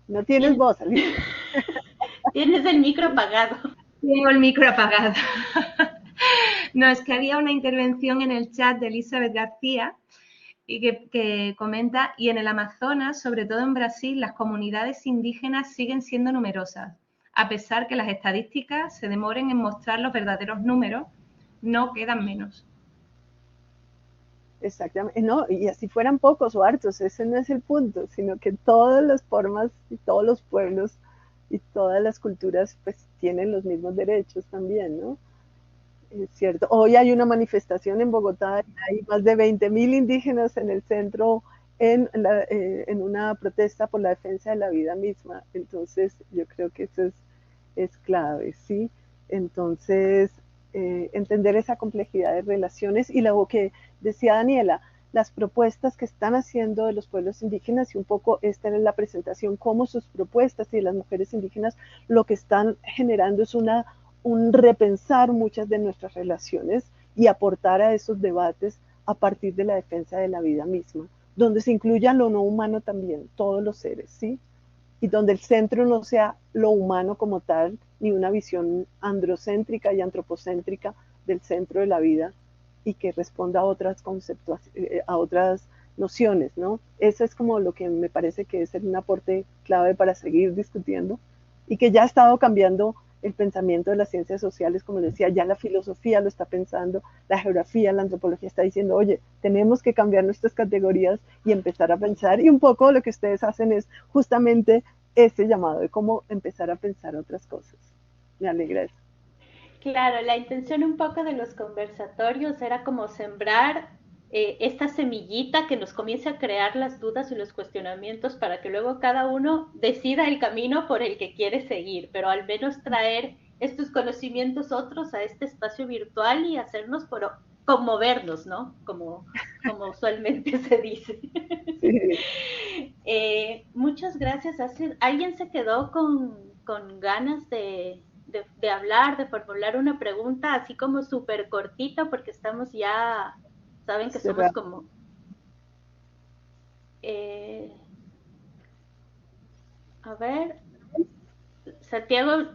No tienes voz, Alicia. Tienes el micro apagado. Tengo el micro apagado. No, es que había una intervención en el chat de Elizabeth García y que comenta, y en el Amazonas, sobre todo en Brasil, las comunidades indígenas siguen siendo numerosas. A pesar que las estadísticas se demoren en mostrar los verdaderos números, no quedan menos. Exactamente, no, y así fueran pocos o hartos, ese no es el punto, sino que todas las formas y todos los pueblos y todas las culturas pues tienen los mismos derechos también, ¿no? Es cierto, hoy hay una manifestación en Bogotá, hay más de 20.000 indígenas en el centro en una protesta por la defensa de la vida misma, entonces yo creo que eso es clave, ¿sí? Entonces, entender esa complejidad de relaciones y lo que decía Daniela, las propuestas que están haciendo de los pueblos indígenas y un poco esta en la presentación, cómo sus propuestas y de las mujeres indígenas lo que están generando es un repensar muchas de nuestras relaciones y aportar a esos debates a partir de la defensa de la vida misma, donde se incluya lo no humano también, todos los seres, ¿sí? Y donde el centro no sea lo humano como tal, ni una visión androcéntrica y antropocéntrica del centro de la vida y que responda a otras a otras nociones, ¿no? Eso es como lo que me parece que es un aporte clave para seguir discutiendo y que ya ha estado cambiando el pensamiento de las ciencias sociales, como decía, ya la filosofía lo está pensando, la geografía, la antropología está diciendo, oye, tenemos que cambiar nuestras categorías y empezar a pensar, y un poco lo que ustedes hacen es justamente ese llamado de cómo empezar a pensar otras cosas. Me alegra eso. Claro, la intención un poco de los conversatorios era como sembrar esta semillita que nos comience a crear las dudas y los cuestionamientos para que luego cada uno decida el camino por el que quiere seguir, pero al menos traer estos conocimientos otros a este espacio virtual y hacernos conmovernos, ¿no? Como usualmente se dice. Sí. Muchas gracias, Astrid. ¿Alguien se quedó con ganas de hablar, de formular una pregunta así como súper cortita? Porque estamos ya, saben que somos como... a ver, Santiago,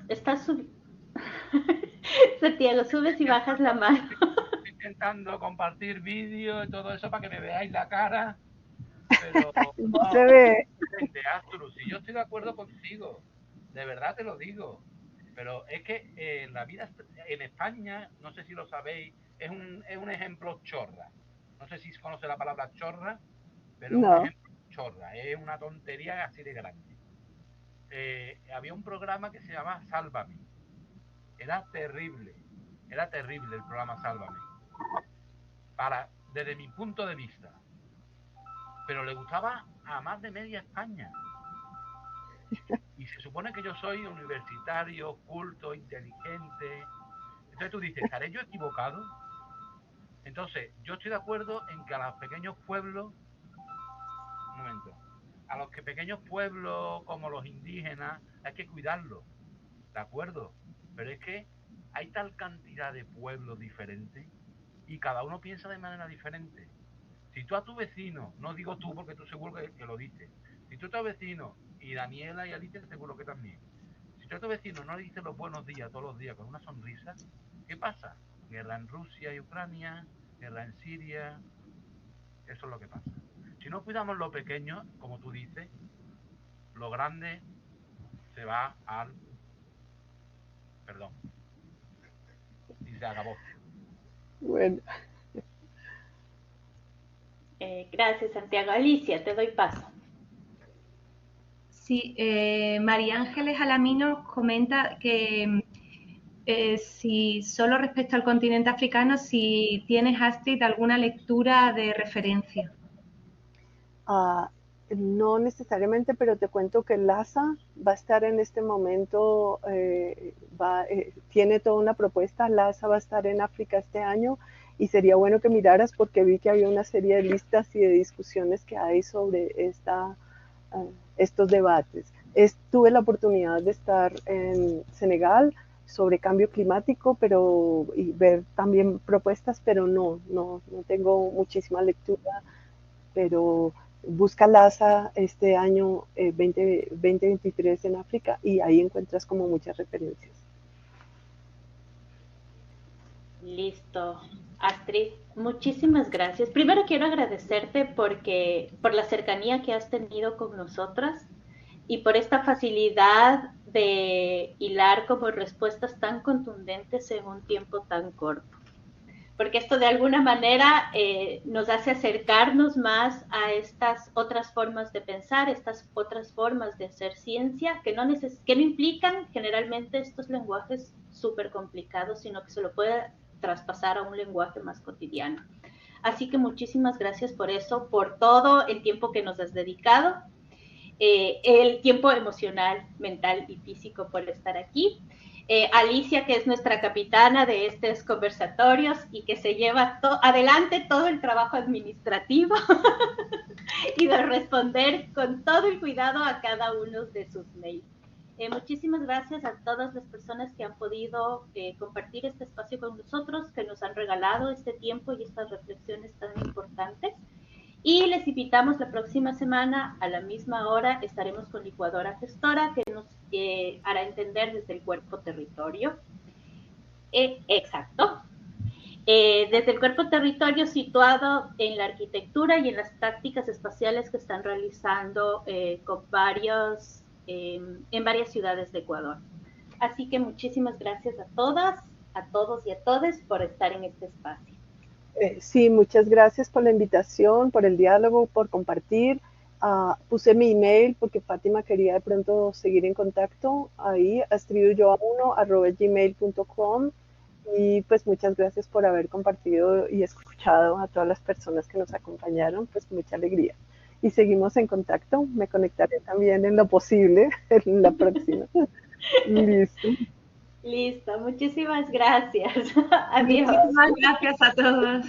Santiago, subes y bajas la mano. Estoy intentando compartir vídeo y todo eso para que me veáis la cara, pero no se ve. Astrid, si yo estoy de acuerdo contigo, de verdad te lo digo, pero es que la vida en España, no sé si lo sabéis, es un ejemplo chorra. No sé si conoce la palabra chorra, pero es un ejemplo chorra, es una tontería así de grande. Había un programa que se llama Sálvame, era terrible el programa Sálvame, desde mi punto de vista, pero le gustaba a más de media España. Y se supone que yo soy universitario, culto, inteligente. Entonces tú dices, ¿estaré yo equivocado? Entonces, yo estoy de acuerdo en que a los pequeños pueblos, un momento, a los pequeños pueblos como los indígenas hay que cuidarlos, ¿de acuerdo? Pero es que hay tal cantidad de pueblos diferentes y cada uno piensa de manera diferente. Si tú a tu vecino, no digo tú porque tú seguro que lo dices, si tú a tu vecino, y Daniela y Alicia seguro que también, si tú a tu vecino no le dices los buenos días todos los días con una sonrisa, ¿qué pasa? Guerra en Rusia y Ucrania, guerra en Siria, eso es lo que pasa. Si no cuidamos lo pequeño, como tú dices, lo grande se va al... Perdón. Y se acabó. Bueno. Gracias, Santiago. Alicia, te doy paso. Sí, María Ángeles Alamino comenta que si solo respecto al continente africano, si tienes, Astrid, alguna lectura de referencia. No necesariamente, pero te cuento que LASA va a estar en este momento, tiene toda una propuesta. LASA va a estar en África este año y sería bueno que miraras porque vi que había una serie de listas y de discusiones que hay sobre estos debates. Tuve la oportunidad de estar en Senegal sobre cambio climático, y ver también propuestas, pero no tengo muchísima lectura, pero busca LASA este año 2023 en África y ahí encuentras como muchas referencias. Listo. Astrid, muchísimas gracias. Primero quiero agradecerte por la cercanía que has tenido con nosotras y por esta facilidad de hilar como respuestas tan contundentes en un tiempo tan corto. Porque esto de alguna manera nos hace acercarnos más a estas otras formas de pensar, estas otras formas de hacer ciencia, que no implican generalmente estos lenguajes súper complicados, sino que se lo puede traspasar a un lenguaje más cotidiano. Así que muchísimas gracias por eso, por todo el tiempo que nos has dedicado, el tiempo emocional, mental y físico por estar aquí. Alicia, que es nuestra capitana de estos conversatorios y que se lleva adelante todo el trabajo administrativo y de responder con todo el cuidado a cada uno de sus mails. Muchísimas gracias a todas las personas que han podido compartir este espacio con nosotros, que nos han regalado este tiempo y estas reflexiones tan importantes. Y les invitamos la próxima semana a la misma hora, estaremos con Licuadora Gestora, que nos hará entender desde el cuerpo territorio. Exacto. Desde el cuerpo territorio situado en la arquitectura y en las tácticas espaciales que están realizando con en varias ciudades de Ecuador. Así que muchísimas gracias a todas, a todos y a todes por estar en este espacio. Sí, muchas gracias por la invitación, por el diálogo, por compartir. Puse mi email porque Fátima quería de pronto seguir en contacto ahí, astridulloa1@gmail.com, y pues muchas gracias por haber compartido y escuchado a todas las personas que nos acompañaron, pues mucha alegría. Y seguimos en contacto, me conectaré también en lo posible en la próxima. Listo. Listo, muchísimas gracias. Adiós. Muchísimas gracias a todos.